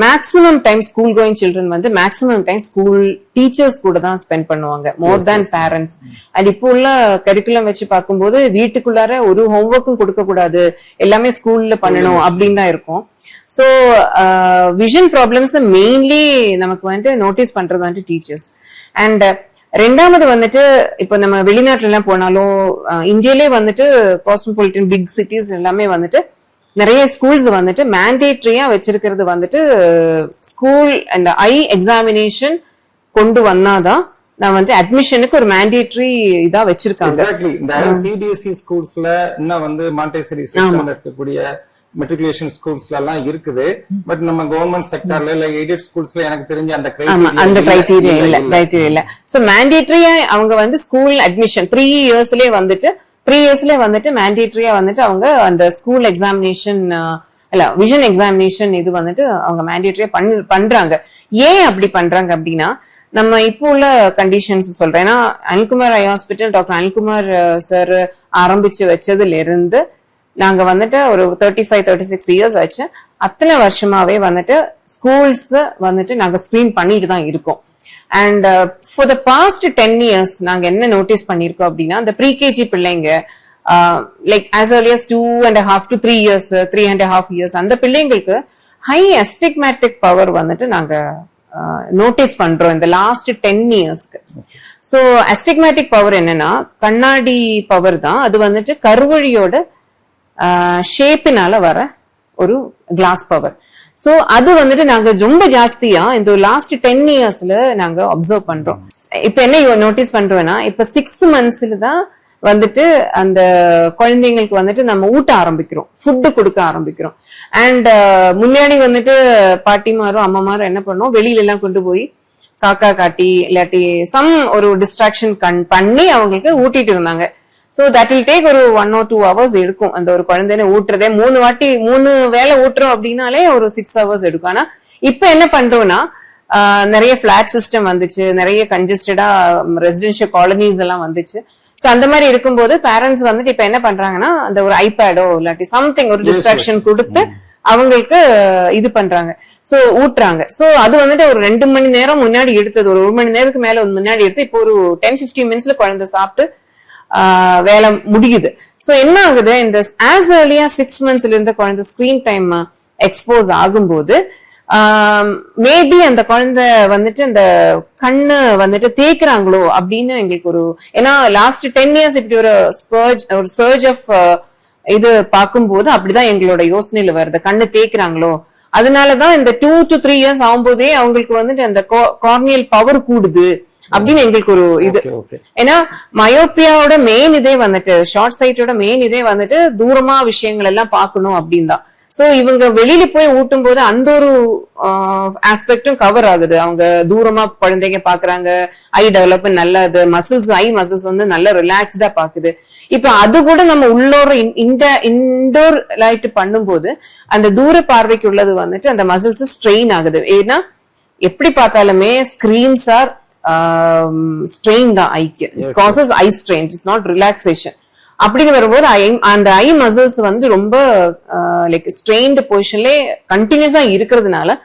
maximum time school going children வந்து மேக்ஸிமம் டைம் ஸ்கூல் டீச்சர்ஸ் கூட தான் ஸ்பெண்ட் பண்ணுவாங்க மோர் தேன் பேரண்ட்ஸ். அண்ட் இப்போ உள்ள கரிக்குலம் வச்சு பார்க்கும்போது வீட்டுக்குள்ளார ஒரு ஹோம்ஒர்க்கும் கொடுக்க கூடாது, எல்லாமே ஸ்கூல்ல பண்ணணும் அப்படின்னு தான் இருக்கும். ஸோ விஷன் ப்ராப்ளம்ஸ் மெயின்லி நமக்கு வந்துட்டு நோட்டீஸ் பண்றது வந்துட்டு டீச்சர்ஸ். அண்ட் 2வது வந்துட்டு இப்போ நம்ம வெளிநாட்டுல எல்லாம் போனாலும் இந்தியாலே வந்துட்டு காஸ்மோபாலிட்டன் பிக் சிட்டிஸ் எல்லாமே வந்துட்டு நிறைய ஸ்கூல்ஸ் வந்துட்டு மேண்டேட்ரியா வச்சிருக்கிறது வந்துட்டு ஸ்கூல் அண்ட் ஐ எக்ஸாமினேஷன் கொண்டு வந்தாதான் நான் வந்து அட்மிஷனுக்கு ஒரு மேண்டேட்ரி இதா வச்சிருக்காங்க. இந்த சிபிஎஸ்இ ஸ்கூல்ஸ்ல இன்னும் வந்து மாண்டேசரி சிஸ்டம்ல இருக்கக்கூடிய மெட்ரிகுலேஷன் ஸ்கூல்ஸ்ல எல்லாம் இருக்குது. பட் நம்ம கவர்மெண்ட் செக்டர்ல இல்ல எய்டட் ஸ்கூல்ஸ்ல எனக்கு தெரிஞ்ச அந்த கிரைட்டீரியா இல்ல. சோ மேண்டேட்ரியா அவங்க வந்து ஸ்கூல் அட்மிஷன் 3 இயர்ஸ்லயே வந்துட்டு மேண்டேட்ரியா வந்துட்டு அவங்க அந்த ஸ்கூல் எக்ஸாமினேஷன் இல்ல விஷன் எக்ஸாமினேஷன் இது வந்துட்டு அவங்க மேண்டேட்ரியா பண்றாங்க. ஏன் அப்படி பண்றாங்க அப்படின்னா, நம்ம இப்போ உள்ள கண்டிஷன்ஸ் சொல்றேன். ஏன்னா Anilkumar eye hospital doctor Anilkumar sir ஆரம்பிச்சு வச்சதுல இருந்து நாங்க வந்துட்டு ஒரு 35-36 இயர்ஸ் ஆச்சு. அத்தனை வருஷமாவே வந்துட்டு ஸ்கூல்ஸ் வந்துட்டு நாங்க ஸ்கிரீன் பண்ணிட்டு தான் இருக்கோம். And for the past 10 years நாங்க என்ன நோட்டீஸ் பண்ணிருக்கோம் அப்படின்னா, இந்த ப்ரீகேஜி பிள்ளைங்க like as early as 2.5 to 3 years 3.5 years அந்த பிள்ளைங்களுக்கு ஹை அஸ்டிக்மேட்டிக் பவர் வந்துட்டு நாங்க நோட்டீஸ் பண்றோம் இந்த லாஸ்ட் 10 இயர்ஸ்க்கு. ஸோ அஸ்டிக்மேட்டிக் பவர் என்னன்னா கண்ணாடி பவர் தான். அது வந்துட்டு கருவழியோட ஷேப்பினால வர ஒரு கிளாஸ் பவர். சோ அது வந்துட்டு நாங்க ரொம்ப ஜாஸ்தியா இந்த லாஸ்ட் 10 இயர்ஸ்ல நாங்க அப்சர்வ் பண்றோம். இப்ப என்ன நோட்டீஸ் பண்றோம்னா, இப்ப 6 monthsல தான் வந்துட்டு அந்த குழந்தைங்களுக்கு வந்துட்டு நம்ம ஊட்ட ஆரம்பிக்கிறோம், ஃபுட்டு கொடுக்க ஆரம்பிக்கிறோம். அண்ட் முன்னாடி வந்துட்டு பாட்டிமாரும் அம்மாமாரும் என்ன பண்ணோம், வெளியில எல்லாம் கொண்டு போய் காக்கா காட்டி இல்லாட்டி சம் ஒரு டிஸ்ட்ராக்ஷன் பண்ணி அவங்களுக்கு ஊட்டிட்டு இருந்தாங்க. சோ தட் வில் டேக் ஒரு 1 or 2 hours எடுக்கும் அந்த ஒரு குழந்தைய ஊட்டுறதே. 3 வேளை ஊட்டுறோம் அப்படின்னாலே ஒரு 6 hours எடுக்கும். ஆனா இப்ப என்ன பண்றோம்னா நிறைய பிளாட் சிஸ்டம் வந்துச்சு, நிறைய கன்ஜஸ்டடா ரெசிடென்ஷியல் காலனிஸ் எல்லாம் வந்துச்சு. சோ அந்த மாதிரி இருக்கும்போது பேரண்ட்ஸ் வந்துட்டு இப்ப என்ன பண்றாங்கன்னா அந்த ஒரு ஐபேடோ இல்லாட்டி சம்திங் ஒரு டிஸ்ட்ராக்ஷன் கொடுத்து அவங்களுக்கு இது பண்றாங்க, சோ ஊட்டுறாங்க. சோ அது வந்துட்டு ஒரு 2 மணி நேரம் முன்னாடி எடுத்தது, ஒரு 1 மணி நேரத்துக்கு மேல முன்னாடி எடுத்து இப்போ ஒரு 10-15 மினிட்ஸ்ல குழந்தை சாப்பிட்டு வேலை முடியுது. சோ என்ன ஆகுது, இந்த ஆஸ் ஏர்லியா 6 monthsல இருந்த குழந்தை ஸ்கிரீன் டைம் எக்ஸ்போஸ் ஆகும்போது மேபி அந்த குழந்தை வந்துட்டு அந்த கண்ணு வந்துட்டு தேய்க்கிறாங்களோ அப்படின்னு எங்களுக்கு ஒரு, ஏன்னா லாஸ்ட் 10 years இப்படி ஒரு சர்ஜ் ஆஃப் இது பார்க்கும்போது அப்படிதான் எங்களோட யோசனையில வருது, கண்ணு தேய்க்கிறாங்களோ. அதனாலதான் இந்த 2 to 3 years ஆகும்போதே அவங்களுக்கு வந்துட்டு அந்த கார்னியல் பவர் கூடுது அப்படின்னு எங்களுக்கு ஒரு இது. ஏன்னா மயோப்பியாவோட மெயின் இதே வந்துட்டு, ஷார்ட் சைட்டோட மெயின் இதே வந்துட்டு தூரமா விஷயங்கள் எல்லாம் பார்க்கணும் அப்படின்னு தான். சோ இவங்க வெளியில போய் ஊட்டும் போது அந்த ஒரு ஆஸ்பெக்டும் கவர் ஆகுது. அவங்க தூரமா குழந்தைங்க பாக்குறாங்க, ஐ டெவலப்மெண்ட் நல்லது, மசில்ஸ் ஐ மசில்ஸ் வந்து நல்ல ரிலாக்ஸ்டா பாக்குது. இப்ப அது கூட நம்ம உள்ளோர இன்டோர் லைட் பண்ணும்போது அந்த தூர பார்வைக்கு உள்ளது வந்துட்டு அந்த மசில்ஸ் ஸ்ட்ரெயின் ஆகுது. ஏன்னா எப்படி பார்த்தாலுமே ஸ்கிரீன்ஸ் ஆர் ஸ்ட்ரெயின் தான் ஐக்கு, causes eye strain, it's not relaxation. அப்படின்னு வரும்போது அந்த ஐ மசில்ஸ் வந்து ரொம்ப லைக் ஸ்ட்ரெயின்டு பொசிஷன்ல கண்டினியூஸா இருக்கிறதுனால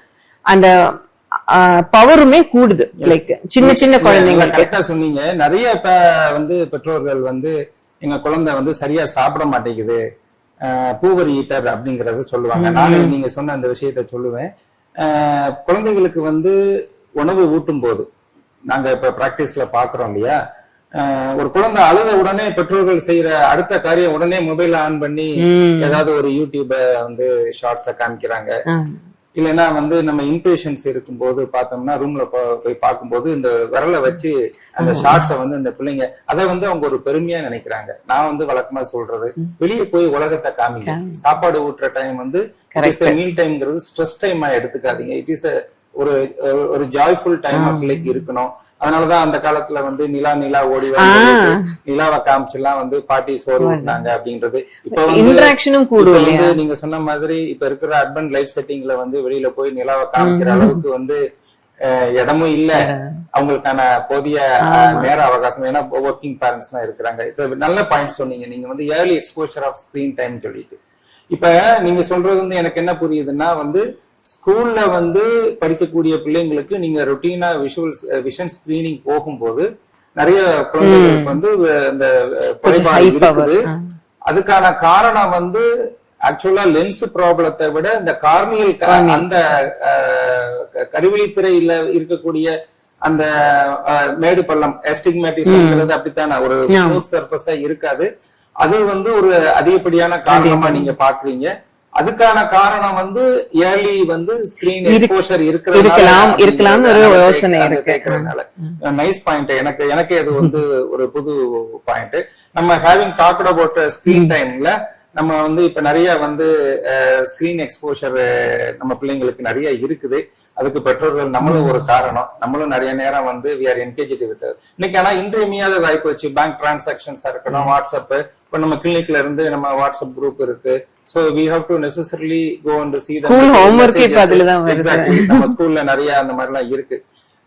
அந்த பவருமே கூடுது. லைக் சின்ன சின்ன குழந்தைங்களுக்கு கரெக்டா சொன்னீங்க. நிறைய இப்ப வந்து பெற்றோர்கள் வந்து எங்க குழந்தை வந்து சரியா சாப்பிட மாட்டேங்குது, பூவர் ஈட்டர் அப்படிங்கறது சொல்லுவாங்க. நானும் நீங்க சொன்ன அந்த விஷயத்த சொல்லுவேன். குழந்தைகளுக்கு வந்து உணவு ஊட்டும் போது நாங்க இப்ப பிராக்டிஸ்ல பாக்குறோம் இல்லையா, ஒரு குழந்தை அழுத உடனே பெற்றோர்கள் செய்யற அடுத்த காரியம் உடனே மொபைல் ஆன் பண்ணி ஏதாவது ஒரு யூடியூப வந்து ஷார்ட்ஸ காமிக்கிறாங்க. இல்லைன்னா வந்து நம்ம இன்பேஷன்ஸ் இருக்கும்போது பார்த்தோம்னா ரூம்ல போய் பார்க்கும்போது இந்த விரலை வச்சு அந்த ஷார்ட்ஸை வந்து இந்த பிள்ளைங்க அதை வந்து அவங்க ஒரு பெருமையா நினைக்கிறாங்க. நான் வந்து வழக்கமா சொல்றது, வெளியே போய் உலகத்தை காமிங்க. சாப்பாடு ஊட்டுற டைம் வந்து மீல் டைம்ங்கிறது ஸ்ட்ரெஸ் டைமா எடுத்துக்காதீங்க. இட் இஸ் ஒரு ஜாய்ஃபுல் டைமா பிள்ளைக்கு இருக்கணும். அதனாலதான் அந்த காலத்துல வந்து நிலா ஓடி நிலாவை காமிச்செல்லாம் வந்து பாட்டி சோறு ஊட்டினாங்க அப்படின்றது. இப்ப வந்து நீங்க சொன்ன மாதிரி இப்ப இருக்கிற அர்பன் லைஃப் செட்டிங்ல வந்து வெளியில போய் நிலாவை காமிக்கிற அளவுக்கு வந்து இடமும் இல்ல, அவங்களுக்கான போதிய நேர அவகாசம். ஏன்னா ஒர்க்கிங் பேரண்ட்ஸ் எல்லாம் இருக்கிறாங்க. நல்ல பாயிண்ட் சொன்னீங்க நீங்க வந்து early exposure of screen time சொல்லிட்டு. இப்ப நீங்க சொல்றது வந்து எனக்கு என்ன புரியுதுன்னா வந்து ஸ்கூல்ல வந்து படிக்கக்கூடிய பிள்ளைங்களுக்கு நீங்க ரொட்டீனா விஷன் ஸ்கிரீனிங் போகும்போது நிறைய குழந்தைகளுக்கு வந்து இந்த குறைபாடு இருக்குது. அதுக்கான காரணம் வந்து ஆக்சுவலா லென்ஸ் ப்ராப்ளத்தை விட இந்த கார்னியல் அந்த கருவிழித்திரையில இருக்கக்கூடிய அந்த மேடு பள்ளம் எஸ்டிக்மேட்டிஸ்ங்கிறது அப்படித்தானே ஒரு ஸ்மூத் சர்ஃபஸா இருக்காது. அது வந்து ஒரு அதிகப்படியான காரணமா நீங்க பாக்குறீங்க. அதுக்கான காரணம் வந்து ஏர்லி வந்து ஸ்கிரீன் எக்ஸ்போஷர் இருக்கலாம் ஒரு யோசனை இருக்கு. Nice point. எனக்கு இது வந்து ஒரு புது பாயிண்ட். நம்ம ஹேவிங் டாக்ட் அபவுட் ஸ்கிரீன் டைம்ல நம்ம வந்து இப்ப நிறைய வந்து ஸ்கிரீன் எக்ஸ்போஷர் நம்ம பிள்ளைங்களுக்கு நிறைய இருக்குது. அதுக்கு பெற்றோர்கள் நம்மளும் ஒரு காரணம். நம்மளும் நிறைய நேரம் வந்து வி ஆர் என்கேஜ்டு வித் இன்னைக்கு. ஆனா இன்றியமையாத வாய்ப்பு வச்சு பேங்க் டிரான்சாக்சன்ஸா இருக்கணும், வாட்ஸ்அப், இப்ப நம்ம கிளினிக்ல இருந்து நம்ம வாட்ஸ்அப் குரூப் இருக்கு. So we have to necessarily go and see the school homework இப்ப அதுல தான் வருது. Exactly. நம்ம ஸ்கூல்ல நிறைய அந்த மாதிரி எல்லாம் இருக்கு.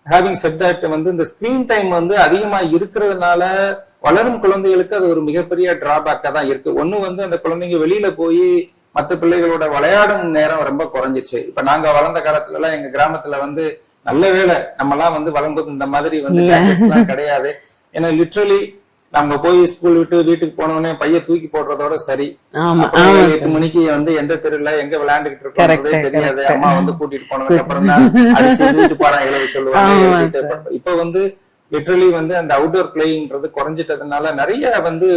Having said that, வந்து இந்த ஸ்கிரீன் டைம் வந்து அதிகமா இருக்கிறதுனால வளரும் குழந்தைகளுக்கு அது ஒரு மிகப்பெரிய டிராபேக்கா தான் இருக்கு. ஒண்ணு வந்து அந்த குழந்தைங்க வெளியில போய் மற்ற பிள்ளைகளோட விளையாடும் நேரம் ரொம்ப குறைஞ்சிருச்சு. இப்ப நாங்க வளர்ந்த காலத்துல எல்லாம் எங்க கிராமத்துல வந்து நல்ல வேளை நம்ம எல்லாம் வந்து வளரும்போது இந்த மாதிரி வந்து கிடையாது. ஏன்னா லிட்ரலி நாங்க போய் ஸ்கூல் விட்டு வீட்டுக்கு போனோடனே பைய தூக்கி போடுறதோட சரி. 8 மணிக்கு வந்து எந்த தெருல எங்க விளையாண்டுகிட்டு இருக்கோம்ன்றதே தெரியாது. அம்மா வந்து கூட்டிட்டு போனதுக்கு அப்புறம் தான் அடிச்சு வீட்டு பாடம் எழுத சொல்லுவாங்க. இப்ப வந்து லிட்டரலி வந்து அந்த அவுட்டோர் பிளேயிங்கிறது குறைஞ்சிட்டதுனால நிறைய வந்து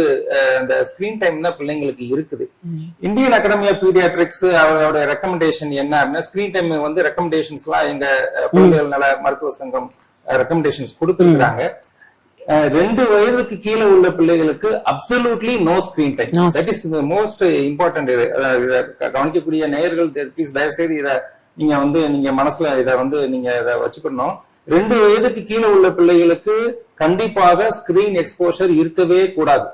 அந்த ஸ்கிரீன் டைம் தான் பிள்ளைங்களுக்கு இருக்குது. இந்தியன் அகாடமி ஆஃப் பீடியாட்ரிக்ஸ் அவரோட ரெக்கமெண்டேஷன் என்ன அப்படின்னா, ஸ்கிரீன் டைம் வந்து ரெக்கமெண்டேஷன்ஸ் எல்லாம் எங்க குழந்தைகள் நல மருத்துவ சங்கம் ரெக்கமெண்டேஷன்ஸ் கொடுத்துருக்காங்க. 2 வயதுக்கு கீழே உள்ள பிள்ளைகளுக்கு absolutely no screen time. That is most important. கவனிக்கக்கூடிய நேயர்கள் ப்ளீஸ் தயவு செய்து இதை நீங்க வந்து நீங்க மனசுல இதை வந்து நீங்க இதை வச்சுக்கணும். 2 வயதுக்கு கீழே உள்ள பிள்ளைகளுக்கு கண்டிப்பாக ஸ்கிரீன் எக்ஸ்போஷர் இருக்கவே கூடாது.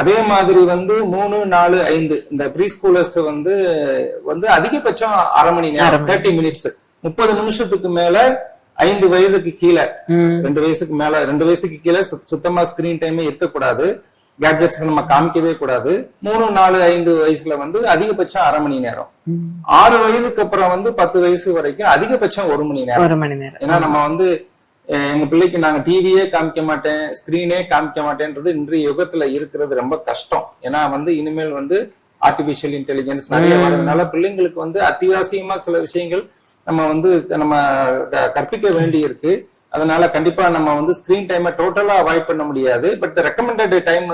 அதே மாதிரி 3, 4, 5 இந்த ப்ரீ ஸ்கூலர்ஸ் வந்து அதிகபட்சம் அரை மணி நேரம் 30 மினிட்ஸ் 30 நிமிஷத்துக்கு மேல 5 வயதுக்கு கீழே 2 வயசுக்கு மேல 2 வயசுக்கு கீழே சுத்தமா ஸ்கிரீன் டைமே இருக்கக்கூடாது. கேட்ஜெட்ஸ் நம்ம காமிக்கவே கூடாது. 3, 4, 5 வயசுல அதிகபட்சம் அரை மணி நேரம். 6 வயதுக்கு அப்புறம் 10 வயசு வரைக்கும் அதிகபட்சம் 1 மணி நேரம். ஏன்னா நம்ம எங்க பிள்ளைக்கு நாங்க டிவியே காமிக்க மாட்டேன், ஸ்கிரீனே காமிக்க மாட்டேன்றது இன்றைய யுகத்துல இருக்கிறது ரொம்ப கஷ்டம். ஏன்னா இனிமேல் ஆர்டிபிஷியல் இன்டெலிஜென்ஸ் நிறைய வரதுனால பிள்ளைங்களுக்கு அத்தியாவசியமா சில விஷயங்கள் நம்ம கற்பிக்க வேண்டி இருக்கு. அதனால கண்டிப்பா நம்ம ஸ்கிரீன் டைமை டோட்டலா அவாய்ட் பண்ண முடியாது. பட் ரெக்கமெண்டட் டைம்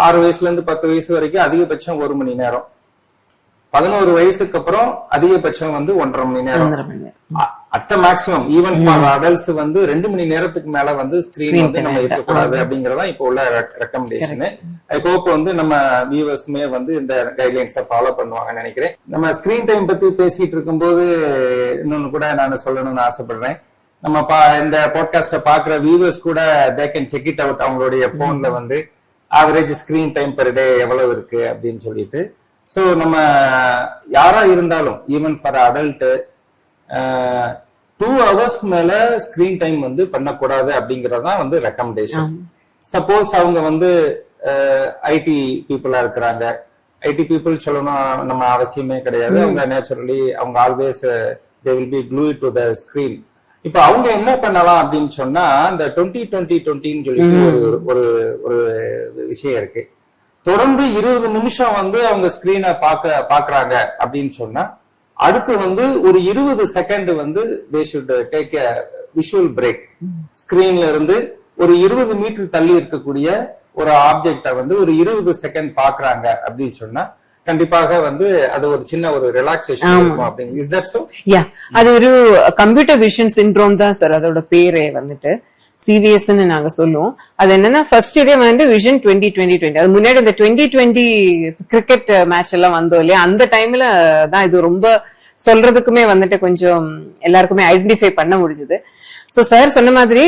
6 வயசுல இருந்து 10 வயசு வரைக்கும் அதிகபட்சம் 1 மணி நேரம். 11 வயசுக்கு அப்புறம் அதிகபட்சம் 1.5 மணி நேரம். At maximum even for adults 2 மணி நேரத்துக்கு மேல ஸ்கிரீன் நம்ம இருக்கக்கூடாது அப்படிங்கறதா இப்போ உள்ள ரெக்கமெண்டேஷன். ஐ ஹோப் நம்ம வியூவர்ஸுமே இந்த கைட்லைன்ஸை ஃபாலோ பண்ணுவாங்கன்னு நினைக்கிறேன். நம்ம ஸ்கிரீன் டைம் பத்தி பேசிட்டு இருக்கும்போது இன்னொன்னு கூட நான் சொல்லணும்னு ஆசைப்படுறேன். நம்ம இந்த பாட்காஸ்ட பாக்குற வியூவர்ஸ் கூட they can check it out. அவங்களுடைய போன்ல average screen time per day எவ்வளவு இருக்கு அப்படின்னு சொல்லிட்டு. ஸோ நம்ம யாரா இருந்தாலும் ஈவன் ஃபார் அடல்ட் 2 ஹவர்ஸ்க்கு மேல ஸ்கிரீன் டைம் பண்ணக்கூடாது அப்படிங்கறதான் ரெக்கமெண்டேஷன். சப்போஸ் அவங்க ஐடி பீப்புளா இருக்கிறாங்க. ஐடி பீப்புள் சொல்லணும் நம்ம அவசியமே கிடையாது. அவங்க நேச்சுரலி அவங்க always they will be glute to the screen. இப்ப அவங்க என்ன பண்ணலாம் அப்படின்னு சொன்னா இந்த 20-20-20 சொல்லிட்டு ஒரு விஷயம் இருக்கு. தொடர்ந்து 20 நிமிஷம் அவங்க ஸ்கிரீனை பாக்குறாங்க அப்படின்னு சொன்னா அடுத்து ஒரு 20 second they should take a visual break. ஸ்கிரீன்ல இருந்து ஒரு 20 மீட்டர் தள்ளி இருக்கக்கூடிய ஒரு ஆப்ஜெக்ட ஒரு 20 செகண்ட் பாக்குறாங்க அப்படின்னு சொன்னா கண்டிப்பாக அது ஒரு சின்ன ஒரு ரிலாக்ஸேஷன் இருக்கும் அப்படிங்க. Is that so? யா, அது ஒரு கம்ப்யூட்டர் விஷன் சிண்ட்ரோம் தான் சார் அதோட பேரே CVS நாங்க சொல்லுவோம். அது என்னன்னா ஃபர்ஸ்ட் இதே விஷன் 20-20-20. அது முன்னாடி இந்த 2020 கிரிக்கெட் மேட்ச் எல்லாம் வந்தோம் இல்லையா, அந்த டைம்ல தான் இது ரொம்ப சொல்றதுக்குமே கொஞ்சம் எல்லாருக்குமே ஐடென்டிஃபை பண்ண முடிஞ்சது. சோ சார் சொன்ன மாதிரி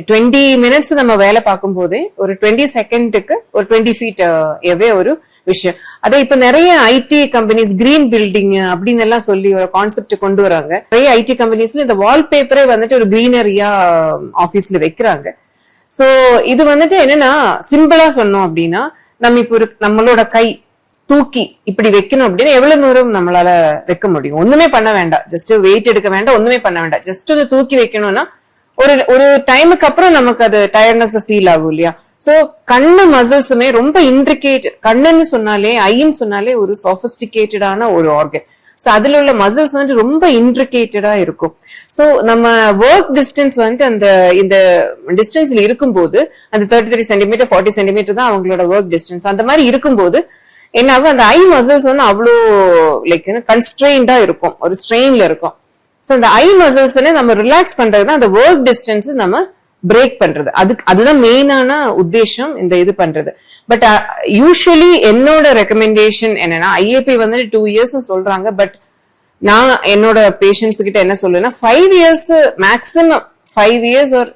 20 மினிட்ஸ் நம்ம வேலை பார்க்கும் போதே ஒரு 20 செகண்டுக்கு ஒரு 20 ஃபீட் எவே ஒரு விஷயம். அதே இப்ப நிறைய ஐடி கம்பெனிஸ் கிரீன் பில்டிங் அப்படின்னு எல்லாம் சொல்லி ஒரு கான்செப்ட் கொண்டு வராங்க. நிறைய ஐடி கம்பெனிஸ்ல இந்த வால்பேப்பரே ஒரு கிரீனரியா ஆபீஸ்ல வைக்கிறாங்க. சோ இது என்னன்னா சிம்பிளா சொன்னோம் அப்படின்னா நம்ம இப்ப நம்மளோட கை தூக்கி இப்படி வைக்கணும் அப்படின்னா எவ்வளவு தூரம் நம்மளால வைக்க முடியும்? ஒண்ணுமே பண்ண வேண்டாம், ஜஸ்ட் வெயிட் எடுக்க வேண்டாம், ஒண்ணுமே பண்ண வேண்டாம், ஜஸ்ட் தூக்கி வைக்கணும்னா ஒரு டைமுக்கு அப்புறம் நமக்கு அது டயர்ட்னஸ் ஃபீல் ஆகும் இல்லையா. சோ கண்ணு மசில்ஸுமே ரொம்ப இன்ட்ரிகேட். கண்ணுன்னு சொன்னாலே ஐன்னு சொன்னாலே ஒரு சொபிஸ்டிகேட்டடான ஒரு ஆர்கன். சோ அதுல உள்ள மசில்ஸ் ரொம்ப இன்ட்ரிகேட்டடா இருக்கும். சோ நம்ம ஒர்க் டிஸ்டன்ஸ் அந்த இந்த டிஸ்டன்ஸ்ல இருக்கும்போது அந்த 33 சென்டிமீட்டர் 40 சென்டிமீட்டர் தான் அவங்களோட ஒர்க் டிஸ்டன்ஸ். அந்த மாதிரி இருக்கும்போது என்ன ஆகும், அந்த ஐ மசில்ஸ் அவ்வளோ லைக் கன்ஸ்ட்ரெயின்டா இருக்கும், ஒரு ஸ்ட்ரெயின்ல இருக்கும். சோ அந்த ஐ மசில்ஸ் நம்ம ரிலாக்ஸ் பண்றதுதான் அந்த ஒர்க் டிஸ்டன்ஸ் நம்ம பிரேக் பண்றது. அதுதான் மெயினான உத்தேசம் இந்த இது பண்றது. பட் யூஸ்வலி என்னோட ரெக்கமெண்டேஷன் என்னன்னா ஐஏபி 2 இயர்ஸ் சொல்றாங்க. பட் நான் என்னோட பேஷண்ட்ஸ் கிட்ட என்ன சொல்லுவேன்னா 5 இயர்ஸ் மேக்சிமம் 5 இயர்ஸ் ஒரு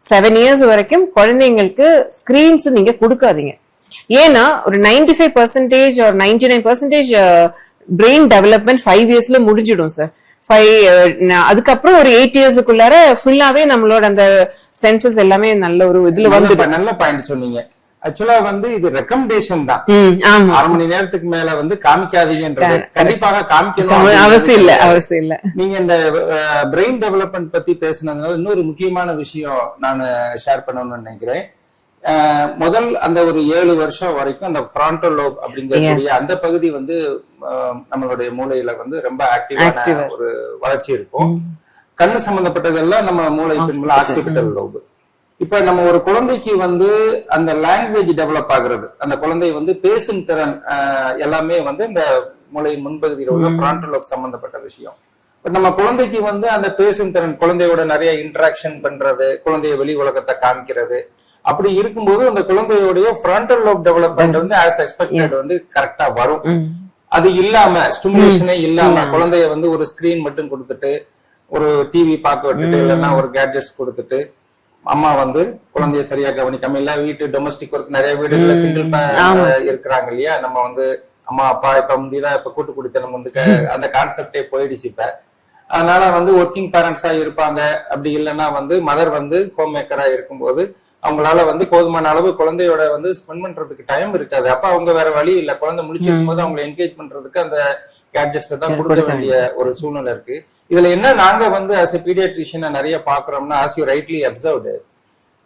7 இயர்ஸ் வரைக்கும் குழந்தைங்களுக்கு ஸ்கிரீன்ஸ் நீங்க கொடுக்காதீங்க. ஏன்னா ஒரு 95% or 99% பிரெயின் டெவலப்மெண்ட் 5 இயர்ஸ்ல முடிஞ்சிடும் சார். அதுக்கப்புறம் ஒரு 8 இயர்ஸுக்குள்ளார ஃபுல்லாவே நம்மளோட அந்த சென்சஸ் எல்லாமே நல்ல ஒரு இதுல நல்ல பாயிண்ட் சொன்னீங்க. ஆக்சுவலா இது ரெக்கமெண்டேஷன் தான். 1/2 மணி நேரத்துக்கு மேல காமிக்காதீங்கன்றது கண்டிப்பாக காமிக்கணும் அவசியம் இல்ல. நீங்க இந்த பிரெயின் டெவலப்மெண்ட் பத்தி பேசுனதுனால இன்னொரு முக்கியமான விஷயம் நான் ஷேர் பண்ணணும்னு நினைக்கிறேன். முதல் அந்த ஒரு 7 வருஷம் வரைக்கும் அந்த ஃப்ரான்டல் லோப் அப்படிங்கக்கூடிய அந்த பகுதி நம்மளுடைய மூளையில ரொம்ப ஆக்டிவான ஒரு வளர்ச்சி இருக்கும். கண்ணு சம்பந்தப்பட்டதெல்லாம் நம்ம மூளை பின்புல ஆக்சிபிட்டல் லோப். இப்ப நம்ம ஒரு குழந்தைக்கு அந்த லாங்குவேஜ் டெவலப் ஆகுறது, அந்த குழந்தை பேசும் திறன் எல்லாமே இந்த மூளையின் முன்பகுதியில் உள்ள ஃப்ரான்டல் லோப் சம்பந்தப்பட்ட விஷயம். இப்ப நம்ம குழந்தைக்கு அந்த பேசும் திறன், குழந்தையோட நிறைய இன்டராக்ஷன் பண்றது, குழந்தைய வெளி உலகத்தை காமிக்கிறது, அப்படி இருக்கும்போது அந்த குழந்தையோடைய frontal lobe development as expected கரெக்டா வரும். அது இல்லாம ஸ்டிமுலேஷனே இல்லாம குழந்தைய ஒரு ஸ்கிரீன் மட்டும் கொடுத்துட்டு ஒரு டிவி பார்க்க விட்டுட்டு இல்லைன்னா ஒரு கேட்ஜெட்ஸ் கொடுத்துட்டு அம்மா வந்து குழந்தைய சரியா கவனிக்காம இல்ல வீட்டு டொமஸ்டிக் ஒர்க் நிறைய வீடுகள்ல சிங்கிள் இருக்கிறாங்க இல்லையா. நம்ம வந்து அம்மா அப்பா இப்ப முந்திதான் இப்ப கூட்டு குடித்தனம் வந்து அந்த கான்செப்டே போயிடுச்சு இப்ப. அதனால வந்து ஒர்க்கிங் பேரண்ட்ஸா இருப்பாங்க. அப்படி இல்லைன்னா வந்து மதர் வந்து ஹோம் மேக்கரா இருக்கும்போது அவங்களால வந்து போதுமான அளவு குழந்தையோட வந்து ஸ்பெண்ட் பண்றதுக்கு டைம் இருக்காது. அப்ப அவங்க வேற வழி இல்ல, குழந்தை முடிச்சிருக்கும் போது அவங்களை என்கேஜ் பண்றதுக்கு அந்த கேட்ஜெட்ஸ் தான் கொடுக்க வேண்டிய ஒரு சூழ்நிலை இருக்கு. இதுல என்ன நாங்க வந்து ஆஸ் எ பீடியாட்ரிஷியனை நிறைய பாக்குறோம்னா, ஆஸ் யூ ரைட்லி அப்சர்வ்டு,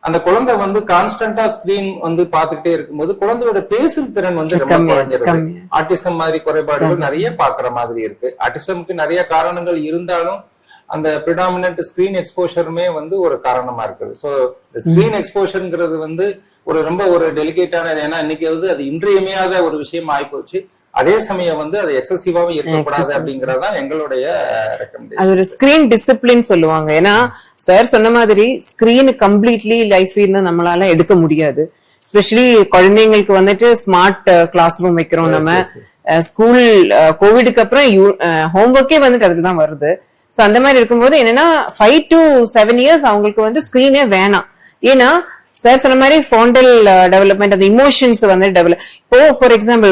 அந்த குழந்தை வந்து கான்ஸ்டன்டா ஸ்கிரீன் வந்து பாத்துக்கிட்டே இருக்கும்போது குழந்தையோட பேசும் திறன் வந்து ரொம்ப குறைஞ்சிருக்கு. ஆட்டிசம் மாதிரி குறைபாடுகள் நிறைய பாக்குற மாதிரி இருக்கு. ஆட்டிசம்க்கு நிறைய காரணங்கள் இருந்தாலும் அந்த ப்ரிடாமினன்ட் ஸ்கிரீன் எக்ஸ்போஷருமே வந்து ஒரு காரணமா இருக்குது. ஸோ ஸ்கிரீன் எக்ஸ்போஷர்ங்கிறது வந்து ஒரு ரொம்ப ஒரு டெலிகேட்டான, ஏன்னா இன்னைக்கு வந்து அது இன்றியமையாத ஒரு விஷயம் ஆயிப்போச்சு. அதே சமயம் வந்து அது எக்ஸசிவாவும் இருக்கக்கூடாது அப்படிங்கறதுதான் எங்களுடைய ரெக்கமெண்டேஷன். அது ஒரு ஸ்கிரீன் டிசிப்ளின் சொல்லுவாங்க. ஏன்னா சார் சொன்ன மாதிரி ஸ்கிரீன் கம்ப்ளீட்லி லைஃப்ல நம்மளால எடுக்க முடியாது. ஸ்பெஷலி குழந்தைங்களுக்கு வந்துட்டு ஸ்மார்ட் கிளாஸ் ரூம் வைக்கிறோம் நம்ம. ஸ்கூல் கோவிடுக்கு அப்புறம் ஹோம்ஒர்க்கே வந்துட்டு அதுக்கு தான் வருது. சோ அந்த மாதிரி இருக்கும்போது என்னன்னா 5 to 7 இயர்ஸ் அவங்களுக்கு வந்து ஸ்கிரீனே வேணாம். ஏன்னா சார் சொன்ன மாதிரி ஃபாண்டல் டெவலப்மெண்ட், அந்த இமோஷன்ஸ் வந்து டெவலப். இப்போ ஃபார் எக்ஸாம்பிள்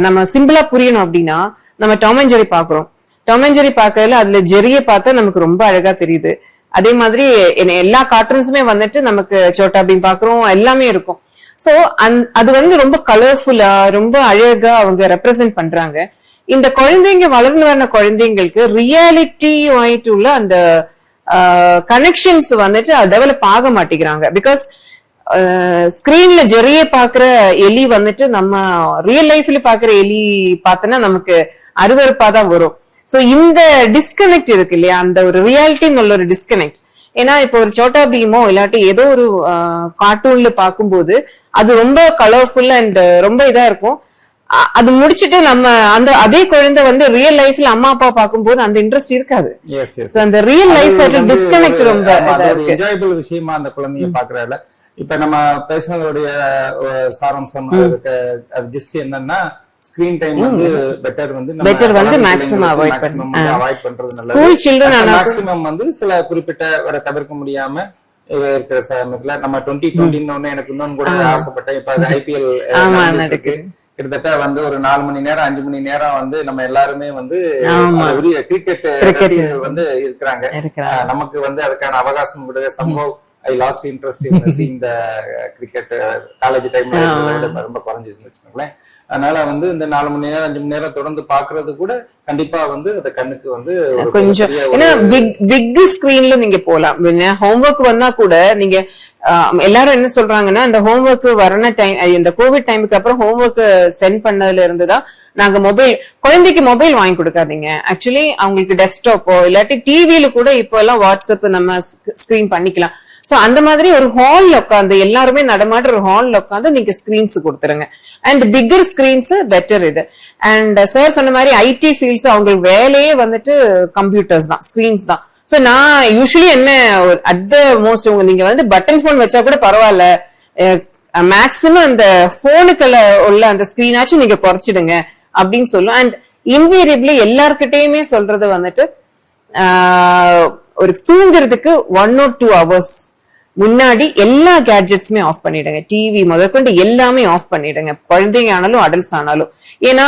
நம்ம சிம்பிளா புரியணும் அப்படின்னா, நம்ம டாம் அண்ட் ஜெர்ரி பாக்குறோம். டாம் அண்ட் ஜெர்ரி பாக்கறதுல அதுல ஜெர்ரியை பார்த்தா நமக்கு ரொம்ப அழகா தெரியுது. அதே மாதிரி எல்லா கார்ட்டூன்ஸுமே வந்துட்டு நமக்கு சோட்டா பீம் பாக்குறோம், எல்லாமே இருக்கும். சோ அது வந்து ரொம்ப கலர்ஃபுல்லா ரொம்ப அழகா அவங்க ரெப்ரசென்ட் பண்றாங்க. இந்த குழந்தைங்க வளர்ந்து வர குழந்தைங்களுக்கு ரியாலிட்டி ஆயிட்டு உள்ள அந்த கனெக்ஷன்ஸ் வந்துட்டு டெவலப் ஆக மாட்டேங்கிறாங்க. பிகாஸ் ஸ்கிரீன்ல ஜெரிய பாக்குற எலி வந்துட்டு நம்ம ரியல் லைஃப்ல பாக்குற எலி பார்த்தோன்னா நமக்கு அருவருப்பாதான் வரும். சோ இந்த டிஸ்கனெக்ட் இருக்கு இல்லையா, அந்த ஒரு ரியாலிட்டின்னு உள்ள ஒரு டிஸ்கனெக்ட். ஏன்னா இப்போ ஒரு சோட்டா பீமோ இல்லாட்டி ஏதோ ஒரு கார்ட்டூன்ல பாக்கும்போது அது ரொம்ப கலர்ஃபுல் அண்ட் ரொம்ப இதா இருக்கும். அது முடிச்சுட்டு நம்ம அந்த அதே குழந்தை வந்து ரியல் லைஃப்ல அம்மா அப்பா பாக்கும்போது அந்த இன்ட்ரெஸ்ட் இருக்காது. அந்த ரியல் லைஃப் டிஸ்கனெக்ட் ரொம்ப என்ஜாயபிள் விஷயமா அந்த குழந்தைய பாக்குறதுல. இப்ப நம்ம பேசுனதுடைய சாராம்சம் அது ஜஸ்ட் என்னன்னா, ஸ்கிரீன் டைம் வந்து பெட்டர் வந்து மேக்ஸிமம் அவாய்ட் பண்றது நல்லது. மேக்ஸிமம் வந்து சில குறிப்பிட்ட வர தவிர்க்க முடியாம இருக்கிற சமயத்துல நம்ம 2020 எனக்கு இன்னொன்னு கூட ஆசைப்பட்டேன். இப்ப அது IPL கிட்டத்தட்ட வந்து ஒரு 4 மணி நேரம் 5 மணி நேரம் வந்து நம்ம எல்லாருமே வந்து கிரிக்கெட் ரசிகர்கள் வந்து இருக்கிறாங்க. நமக்கு வந்து அதுக்கான அவகாசம் விடுங்க. சம்பவம் I lost interest in seeing the cricket college டைம்ல ரொம்ப குறைஞ்சிச்சுன்னு வச்சுக்கோங்களேன். அதனால வந்து இந்த 4 மணி நேரம் 5 மணி நேரம் தொடர்ந்து பாக்குறது கூட கண்டிப்பா வந்து அந்த கண்ணுக்கு வந்து கொஞ்சம், ஏன்னா பிக் ஸ்கிரீன்ல நீங்க போலாம். ஹோம்ஒர்க் வந்தா கூட நீங்க எல்லாரும் என்ன சொல்றாங்கன்னா, இந்த ஹோம்ஒர்க் வரண டைம், இந்த கோவிட் டைமுக்கு அப்புறம் ஹோம்ஒர்க் சென்ட் பண்ணதுல இருந்துதான் நாங்க குழந்தைக்கு மொபைல் வாங்கி கொடுக்காதீங்க. ஆக்சுவலி அவங்களுக்கு டெஸ்க்டாப்போ இல்லாட்டி டிவில கூட இப்போ எல்லாம் வாட்ஸ்அப் நம்ம ஸ்கிரீன் பண்ணிக்கலாம். சோ அந்த மாதிரி ஒரு ஹால்ல உட்காந்து எல்லாருமே நடமாடுற ஒரு ஹால்ல உட்காந்து நீங்க ஸ்கிரீன்ஸ் கொடுத்துருங்க. அண்ட் பிக்கர் ஸ்கிரீன்ஸ் பெட்டர் இது. அண்ட் சார் சொன்ன மாதிரி ஐடி ஃபீல்ட்ஸ் அவங்களுக்கு வேலையே வந்துட்டு கம்ப்யூட்டர்ஸ் தான், ஸ்கிரீன்ஸ் தான். சோ நான் யூஸ்வலி என்ன அட் த மோஸ்ட் நீங்க வந்து பட்டன் போன் வச்சா கூட பரவாயில்ல, மேக்சிமம் அந்த போனுக்குள்ள உள்ள அந்த ஸ்கிரீனாச்சும் நீங்க குறைச்சிடுங்க அப்படின்னு சொல்லும். அண்ட் இன்வேரியபிளி எல்லார்கிட்டயுமே சொல்றது வந்துட்டு ஒரு தூங்குறதுக்கு 1 or 2 hours முன்னாடி எல்லா கேட்ஜெட்ஸுமே ஆஃப் பண்ணிடுங்க. டிவி முதற்கொண்டு எல்லாமே ஆஃப் பண்ணிடுங்க, குழந்தைங்க ஆனாலும் அடல்ட்ஸ் ஆனாலும். ஏன்னா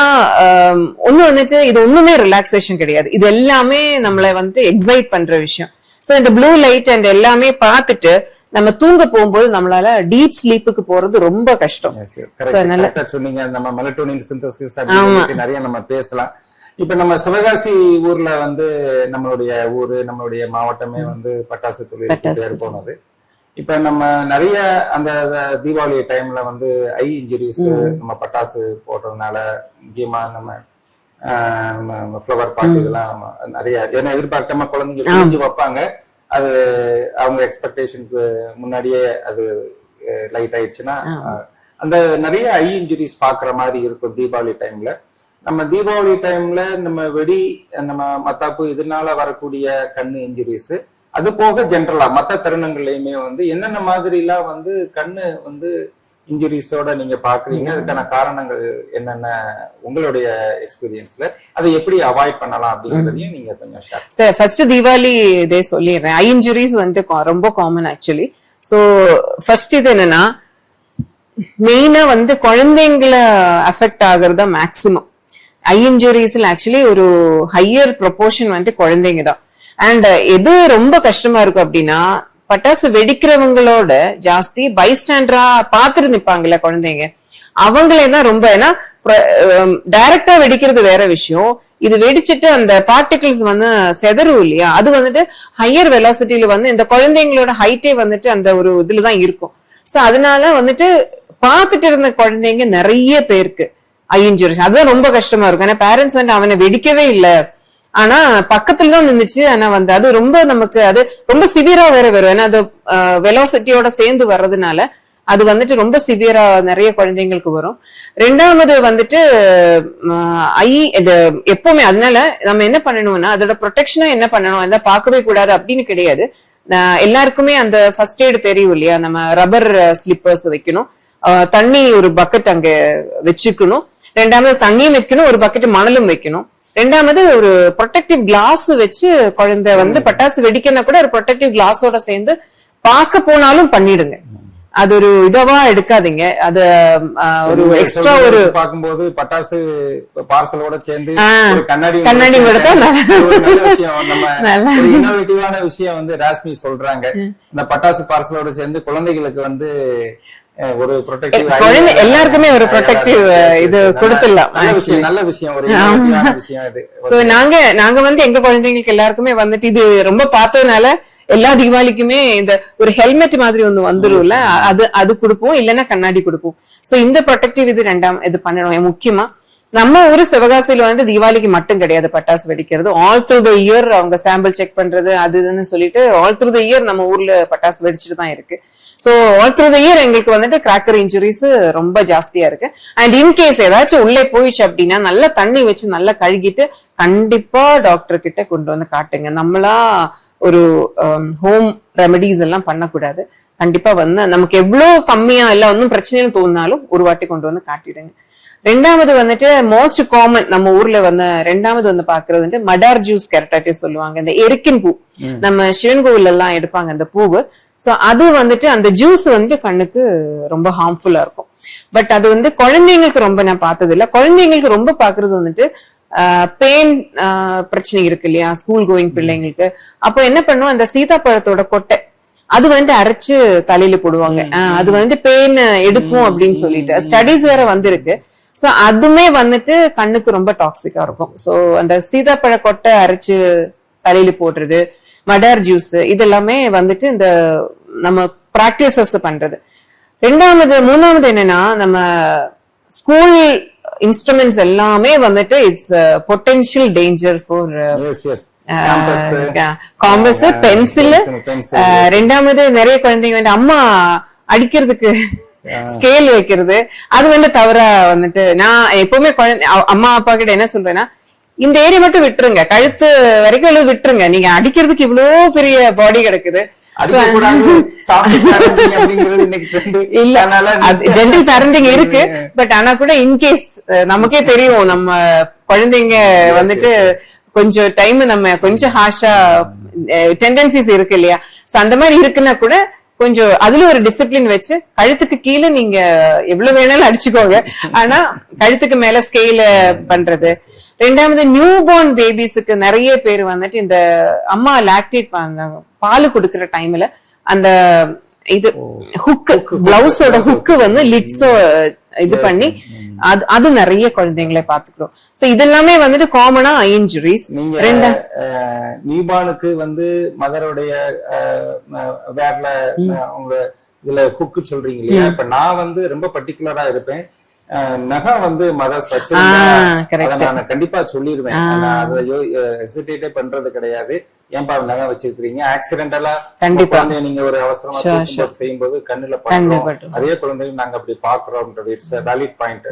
ஒண்ணு வந்துட்டு இது ஒண்ணுமே ரிலாக்ஸேஷன் கிடையாது, இது எல்லாமே நம்மள வந்துட்டு எக்ஸைட் பண்ற விஷயம். சோ இந்த ப்ளூ லைட் அண்ட் எல்லாமே பார்த்துட்டு நம்ம தூங்க போகும்போது நம்மளால டீப் ஸ்லீப்புக்கு போறது ரொம்ப கஷ்டம். சொன்னீங்க நம்ம மெலட்டோனின் சிந்தசிஸ் நிறைய நம்ம பேசலாம். இப்ப நம்ம சிவகாசி ஊர்ல வந்து நம்மளுடைய ஊரு நம்மளுடைய மாவட்டமே வந்து பட்டாசு தொழில் பேர் போனது. இப்ப நம்ம நிறைய அந்த தீபாவளி டைம்ல வந்து ஐ இன்ஜுரிஸ் நம்ம பட்டாசு போடுறதுனால முக்கியமா நம்ம ஃபிளவர் பார்ட்டி இதெல்லாம் நிறைய ஏன்னா எதிர்பார்க்காம குழந்தைங்க புரிஞ்சு வைப்பாங்க. அது அவங்க எக்ஸ்பெக்டேஷனுக்கு முன்னாடியே அது லைட் ஆயிடுச்சுன்னா அந்த நிறைய ஐ இன்ஜுரிஸ் பாக்குற மாதிரி இருக்கும் தீபாவளி டைம்ல. நம்ம தீபாவளி டைம்ல நம்ம வெடி நம்ம மத்தாப்பு இதனால வரக்கூடிய கண்ணு இன்ஜுரிஸ், அது போக ஜென்ரலா மத்த தருணங்கள்லயுமே வந்து என்னென்ன மாதிரி எல்லாம் வந்து கண்ணு வந்து இன்ஜுரிஸோட நீங்க பாக்குறீங்க. அதுக்கான காரணங்கள் என்னென்ன உங்களுடைய எக்ஸ்பீரியன்ஸ்ல, அதை எப்படி அவாய்ட் பண்ணலாம் அப்படிங்கறதையும் நீங்க கொஞ்சம் ஷேர். சார் ஃபர்ஸ்ட் தீபாவளி இதே சொல்லிடுறேன். ஐ இன்ஜுரிஸ் வந்துட்டு ரொம்ப காமன் ஆக்சுவலி. சோ ஃபர்ஸ்ட் இது என்னன்னா, மெயினா வந்து குழந்தைங்களை அஃபெக்ட் ஆகுறதா மேக்சிமம். ஐ இன்ஜுரிஸ்ல ஆக்சுவலி ஒரு ஹையர் ப்ரொபோர்ஷன் வந்துட்டு குழந்தைங்க தான். அண்ட் எது ரொம்ப கஷ்டமா இருக்கும் அப்படின்னா, பட்டாசு வெடிக்கிறவங்களோட ஜாஸ்தி பைஸ்டாண்டரா பாத்துட்டு நிப்பாங்கல்ல குழந்தைங்க, அவங்களே தான் ரொம்ப. ஏன்னா டைரக்டா வெடிக்கிறது வேற விஷயம், இது வெடிச்சிட்டு அந்த பார்ட்டிகிள்ஸ் வந்து செதறும் இல்லையா, அது வந்துட்டு ஹையர் வெலாசிட்டியில வந்து இந்த குழந்தைங்களோட ஹைட்டே வந்துட்டு அந்த ஒரு இதுலதான் இருக்கும். சோ அதனால வந்துட்டு பாத்துட்டு இருந்த குழந்தைங்க நிறைய பேருக்கு ஐ இன்ஜுரிஸ். அதுதான் ரொம்ப கஷ்டமா இருக்கும். ஏன்னா பேரண்ட்ஸ் வந்து அவனை வெடிக்கவே இல்லை, ஆனா பக்கத்துலதான் நின்றுச்சு. ஆனா வந்து அது ரொம்ப நமக்கு அது ரொம்ப சிவியரா வேற வரும். ஏன்னா அது வெலாசிட்டியோட சேர்ந்து வர்றதுனால அது வந்துட்டு ரொம்ப சிவியரா நிறைய குழந்தைங்களுக்கு வரும். ரெண்டாவது வந்துட்டு எப்பவுமே அதனால நம்ம என்ன பண்ணணும்னா, அதோட ப்ரொடெக்ஷனா என்ன பண்ணணும், அதை பார்க்கவே கூடாது அப்படின்னு கிடையாது. எல்லாருக்குமே அந்த ஃபர்ஸ்ட் எய்டு தெரியும் இல்லையா, நம்ம ரப்பர் ஸ்லிப்பர்ஸ் வைக்கணும், தண்ணி ஒரு பக்கெட் அங்க வச்சுக்கணும், ரெண்டாவது தண்ணியும் வைக்கணும், ஒரு பக்கெட் மணலும் வைக்கணும், ரெண்டாவது ஒரு ப்ரொடெக்டிவ் கிளாஸ் வச்சு குழந்தை வந்து பட்டாசு வெடிக்கனா கூட ஒரு ப்ரொடெக்டிவ் கிளாஸோட சேர்ந்து பார்க்க போனாலும் பண்ணிடுங்க. அது ஒரு இதவா எடுக்காதீங்க. அது ஒரு எக்ஸ்ட்ரா ஒரு பார்க்கும்போது பட்டாசு பார்சலோட சேர்ந்து கண்ணாடி இன்னோவேட்டிவான விஷயம் வந்து ராஷ்மி சொல்றாங்க. இந்த பட்டாசு பார்சலோட சேர்ந்து குழந்தைகளுக்கு வந்து ஒரு ப்ரொடெக்டிவ், எல்லாருக்குமே ஒரு ப்ரொடெக்டிவ் இது கொடுத்துடலாம். நல்ல விஷயம், ஒரு விஷயம் இது. சோ நாங்க வந்து எங்க குழந்தைங்களுக்கு எல்லாருக்குமே வந்துட்டு இது ரொம்ப பார்த்ததுனால எல்லா தீபாவளிக்குமே இந்த ஒரு ஹெல்மெட் மாதிரி ஒண்ணு வந்துரும்ல, அது கொடுப்போம், இல்லைன்னா கண்ணாடி கொடுப்போம். சோ இந்த ப்ரொடெக்டிவ் இது ரெண்டாம் இது பண்ணணும். முக்கியமா நம்ம ஊரு சிவகாசியில வந்து தீபாவளிக்கு மட்டும் கிடையாது பட்டாசு வெடிக்கிறது, ஆல் த்ரூ த இயர் அவங்க சாம்பிள் செக் பண்றது அது இதுன்னு சொல்லிட்டு ஆல் த்ரூ த இயர் நம்ம ஊர்ல பட்டாசு வெடிச்சுட்டு தான் இருக்கு. So all through the year எங்களுக்கு வந்துட்டு கிராக்கர் இன்ஜுரிஸ் ரொம்ப ஜாஸ்தியா இருக்கு. அண்ட் இன்கேஸ் ஏதாச்சும் உள்ளே போயிடுச்சு அப்படின்னா நல்லா தண்ணி வச்சு நல்லா கழுகிட்டு கண்டிப்பா டாக்டர் கிட்ட கொண்டு வந்து காட்டுங்க. நம்மளா ஒரு ஹோம் ரெமெடிஸ் எல்லாம் பண்ணக்கூடாது. கண்டிப்பா வந்து நமக்கு எவ்வளவு கம்மியா எல்லாம் ஒன்னும் பிரச்சனைன்னு தோணினாலும் ஒரு வாட்டி கொண்டு வந்து காட்டிடுங்க. ரெண்டாவது வந்துட்டு மோஸ்ட் காமன் நம்ம ஊர்ல வந்து ரெண்டாவது வந்து பாக்குறது வந்துட்டு மடார் ஜூஸ் கெரட்டாட்டிஸ் சொல்லுவாங்க. இந்த எரிக்கின் பூ நம்ம சிவன் கோவில் எல்லாம் எடுப்பாங்க அந்த பூவு. சோ அது வந்துட்டு அந்த ஜூஸ் வந்து கண்ணுக்கு ரொம்ப ஹார்ம்ஃபுல்லா இருக்கும். பட் அது வந்து குழந்தைங்களுக்கு ரொம்ப நான் பார்த்தது இல்ல. குழந்தைங்களுக்கு ரொம்ப பாக்குறது வந்துட்டு பெயின் பிரச்சனை இருக்கு இல்லையா ஸ்கூல் கோயிங் பிள்ளைங்களுக்கு. அப்போ என்ன பண்ணுவோம், அந்த சீதாப்பழத்தோட கொட்டை அது வந்து அரைச்சு தலையில போடுவாங்க. அது வந்து பெயின் எடுக்கும் அப்படின்னு சொல்லிட்டு ஸ்டடிஸ் வேற வந்திருக்கு. சோ அதுமே வந்துட்டு கண்ணுக்கு ரொம்ப டாக்ஸிக்கா இருக்கும். சோ அந்த சீதாப்பழ கொட்டை அரைச்சு தலையில போடுறது, மடார் ஜூஸ், இதெல்லாமே வந்துட்டு இந்த நம்ம பிராக்டிசஸ் பண்றது. மூணாவது என்னன்னா, நம்ம ஸ்கூல் இன்ஸ்ட்ருமெண்ட்ஸ் எல்லாமே வந்துட்டு it's potential danger for compass, pencil. ரெண்டாவது நிறைய குழந்தைங்க வந்து அம்மா அடிக்கிறதுக்கு ஸ்கேல் வைக்கிறது, அது வந்து தவறா வந்துட்டு நான் எப்பவுமே குழந்தை அம்மா அப்பா கிட்ட என்ன சொல்றேன்னா, இந்த ஏரியா மட்டும் விட்டுருங்க, கழுத்து வரைக்கும் விட்டுருங்க, நீங்க அடிக்கிறதுக்கு இவ்வளவு பெரிய பாடி கிடக்குது. இல்ல ஜென்ரல் பேரண்டிங் இருக்கு, பட் ஆனா கூட இன்கேஸ் நமக்கே தெரியும் நம்ம குழந்தைங்க வந்துட்டு கொஞ்சம் டைம் நம்ம கொஞ்சம் ஹாஷா டெண்டன்சிஸ் இருக்கு இல்லையா. சோ அந்த மாதிரி இருக்குன்னா கூட கொஞ்சம் அதுல ஒரு டிசிப்ளின் வச்சு கழுத்துக்கு கீழே நீங்க எவ்வளவு வேணாலும் அடிச்சுக்கோங்க, ஆனா கழுத்துக்கு மேல ஸ்கேல பண்றது. ரெண்டாவது நியூ பார்ன் பேபிஸுக்கு நிறைய பேர் வந்துட்டு இந்த அம்மா லாக்டேட் பால் கொடுக்கற டைம்ல அந்த இது ஹுக்கு, பிளவுஸோட ஹுக்கு வந்து லிட்ஸோ இது பண்ணி அது நிறைய குழந்தைங்களை பாத்துக்கிறோம். சோ இதெல்லாமே வந்துட்டு காமனா ஐ இன்ஜுரிஸ். நியூபார்னுக்கு வந்து மதருடைய வேர்ல அவங்க இதுல ஹுக்கு சொல்றீங்க இல்லையா. இப்ப நான் வந்து ரொம்ப பர்டிகுலரா இருப்பேன், நகம் வந்து மதர்ஸ் வச்சிருந்தா நான் கண்டிப்பா சொல்லிடுவேன். அதை ஹெசிடேட்டே பண்றது கிடையாது. ஏன்பா நகம் வச்சிருக்கீங்க, ஆக்சிடென்டலா கண்டிப்பா நீங்க ஒரு அவசரமா செய்யும்போது கண்ணுல பண்றோம், அதே குழந்தையும் நாங்க அப்படி பாக்குறோம்ன்றது it's a valid point.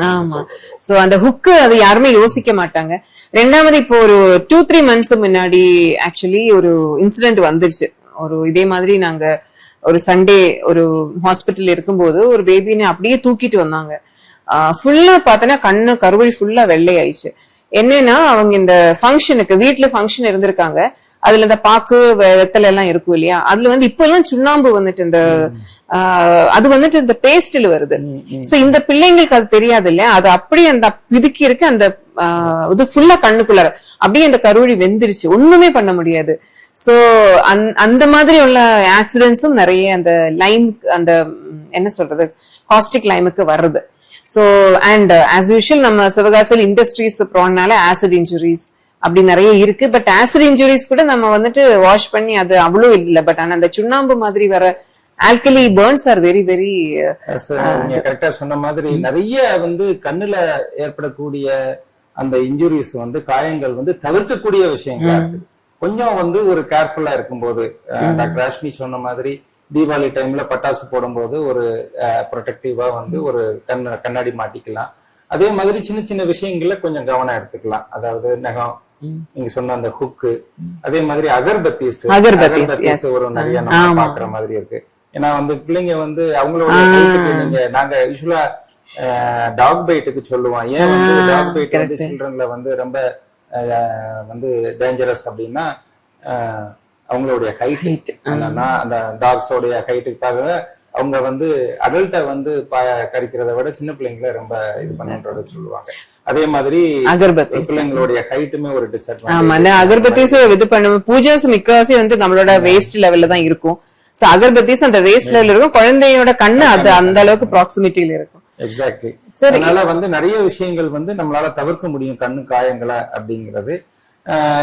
So அந்த ஹுக்கு அது யாருமே யோசிக்க மாட்டாங்க. ரெண்டாவது இப்போ ஒரு 2-3 months முன்னாடி ஆக்சுவலி ஒரு இன்சிடென்ட் வந்துருச்சு. ஒரு இதே மாதிரி நாங்க ஒரு சண்டே ஒரு ஹாஸ்பிட்டல் இருக்கும்போது ஒரு பேபினை அப்படியே தூக்கிட்டு வந்தாங்க. ஃபுல்லா பார்த்தோன்னா கண்ணு கருவழி ஃபுல்லா வெள்ளை ஆயிடுச்சு. என்னன்னா அவங்க இந்த ஃபங்க்ஷனுக்கு வீட்டுல ஃபங்க்ஷன் இருந்திருக்காங்க, அதுல இந்த பாக்கு வெத்தலை எல்லாம் இருக்கும் இல்லையா, அதுல வந்து இப்ப எல்லாம் சுண்ணாம்பு வந்துட்டு இந்த அது வந்துட்டு இந்த பேஸ்ட்ல வருது. சோ இந்த பிள்ளைங்களுக்கு அது தெரியாது இல்லையா, அது அப்படியே அந்த பிதுக்கி இருக்கு, அந்த இது ஃபுல்லா கண்ணுக்குள்ளார அப்படியே அந்த கருவழி வெந்துருச்சு, ஒண்ணுமே பண்ண முடியாது. சோ அந்த மாதிரி உள்ள ஆக்சிடென்ட்ஸும் நிறைய அந்த லைம், அந்த என்ன சொல்றது, காஸ்டிக் லைமுக்கு வர்றது. சோ அண்ட் ஆஸ் யூஷுவல் நம்ம சிவகாசியில் இண்டஸ்ட்ரீஸ் ப்ரான்னால ஆசிட் இன்ஜுரிஸ் அப்படி நிறைய இருக்கு. பட் ஆசிட் இன்ஜுரிஸ் கூட நம்ம வந்துட்டு வாஷ் பண்ணி அது அவ்வளவு இல்லை. பட் ஆனா அந்த சுண்ணாம்பு மாதிரி வர alkali Burns are very very. நீங்க கரெக்டா சொன்ன மாதிரி நிறைய வந்து கண்ணுல ஏற்படக்கூடிய அந்த இன்ஜுரிஸ் வந்து காயங்கள் வந்து தவிர்க்கக்கூடிய விஷயங்களா இருக்கு. கொஞ்சம் வந்து ஒரு கேர்ஃபுல்லா இருக்கும்போது டாக்டர் ராஷ்மி சொன்ன மாதிரி தீபாவளி டைம்ல பட்டாசு போடும்போது ஒரு ப்ரொடெக்டிவா வந்து ஒரு கண்ணாடி மாட்டிக்கலாம். அதே மாதிரி சின்ன சின்ன விஷயங்கள்ல கொஞ்சம் கவனம் எடுத்துக்கலாம். அதாவது நகம், நீங்க சொன்ன அந்த ஹுக்கு, அதே மாதிரி அகர்பத்தீஸ் ஒரு நிறைய நம்ம பாக்குற மாதிரி இருக்கு. ஏன்னா வந்து பிள்ளைங்க வந்து அவங்களோட நீங்க நாங்க யூஸ்வலா டாக் பைட்டுக்கு சொல்லுவோம். ஏன் வந்து டாக் பைட் வந்து சில்ட்ரன்ல வந்து ரொம்ப வந்து டேஞ்சரஸ் அப்படின்னா அவங்களுடைய ஹைட் என்னன்னா அந்த டாக்ஸோடைய ஹைட்டுக்காக அவங்க வந்து அடல்ட்டை வந்து கடிக்கிறத விட சின்ன பிள்ளைங்களை ரொம்ப இது பண்ணுன்றத சொல்லுவாங்க. அதே மாதிரி பிள்ளைங்களுடைய ஹைட்டுமே ஒரு டிஸ்அட்வான்டேஜ். அகர்பத்தீஸ் இது பண்ணுவோம். பூஜாஸ் மிக்கவாசி வந்து நம்மளோட வேஸ்ட் லெவல்ல தான் இருக்கும். சோ அகர்பத்தீஸ் அந்த வேஸ்ட் லெவல்ல இருக்கும், குழந்தையோட கண்ணு அது அந்த அளவுக்கு ப்ராக்சிமிட்டியில இருக்கும். எக்ஸாக்ட்லி. அதனால வந்து நிறைய விஷயங்கள் வந்து நம்மளால தவிர்க்க முடியும் கண்ணு காயங்களை அப்படிங்கிறது.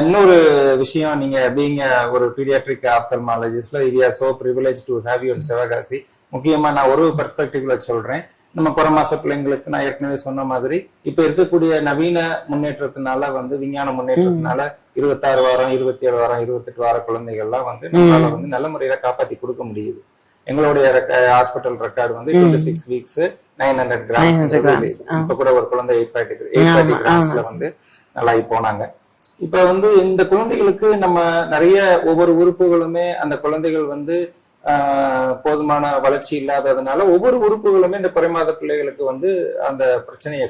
இன்னொரு விஷயம், நீங்க பீயிங் ஒரு பீடியாட்ரிக் ஆப்தல்மாலஜிஸ்ட்ல we are so privilege to have you in Sivakasi. முக்கியமா நான் ஒரு பெர்ஸ்பெக்டிவ்ல சொல்றேன். நம்ம குறை மாச பிள்ளைங்களுக்கு நான் ஏற்கனவே சொன்ன மாதிரி இப்ப இருக்கக்கூடிய நவீன முன்னேற்றத்தினால வந்து விஞ்ஞான முன்னேற்றத்தினால 26 வாரம் 27 வாரம் 28 வார குழந்தைகள்லாம் வந்து நம்மளால வந்து நல்ல முறையில காப்பாத்தி கொடுக்க முடியுது. எங்களுடைய ஹாஸ்பிட்டல் ரெக்கார்டு வந்து 26 வீக்ஸ் 900 கிராம்ஸ். இப்ப கூட ஒரு குழந்தை 840 கிராம்ஸ்ல வந்து நல்லா போனாங்க. இப்ப வந்து இந்த குழந்தைகளுக்கு நம்ம நிறைய ஒவ்வொரு உறுப்புகளுமே அந்த குழந்தைகள் வந்து போதுமான வளர்ச்சி இல்லாததுனால ஒவ்வொரு உறுப்புகளுமே இந்த குறைமாத பிள்ளைகளுக்கு வந்து அந்த பிரச்சனையை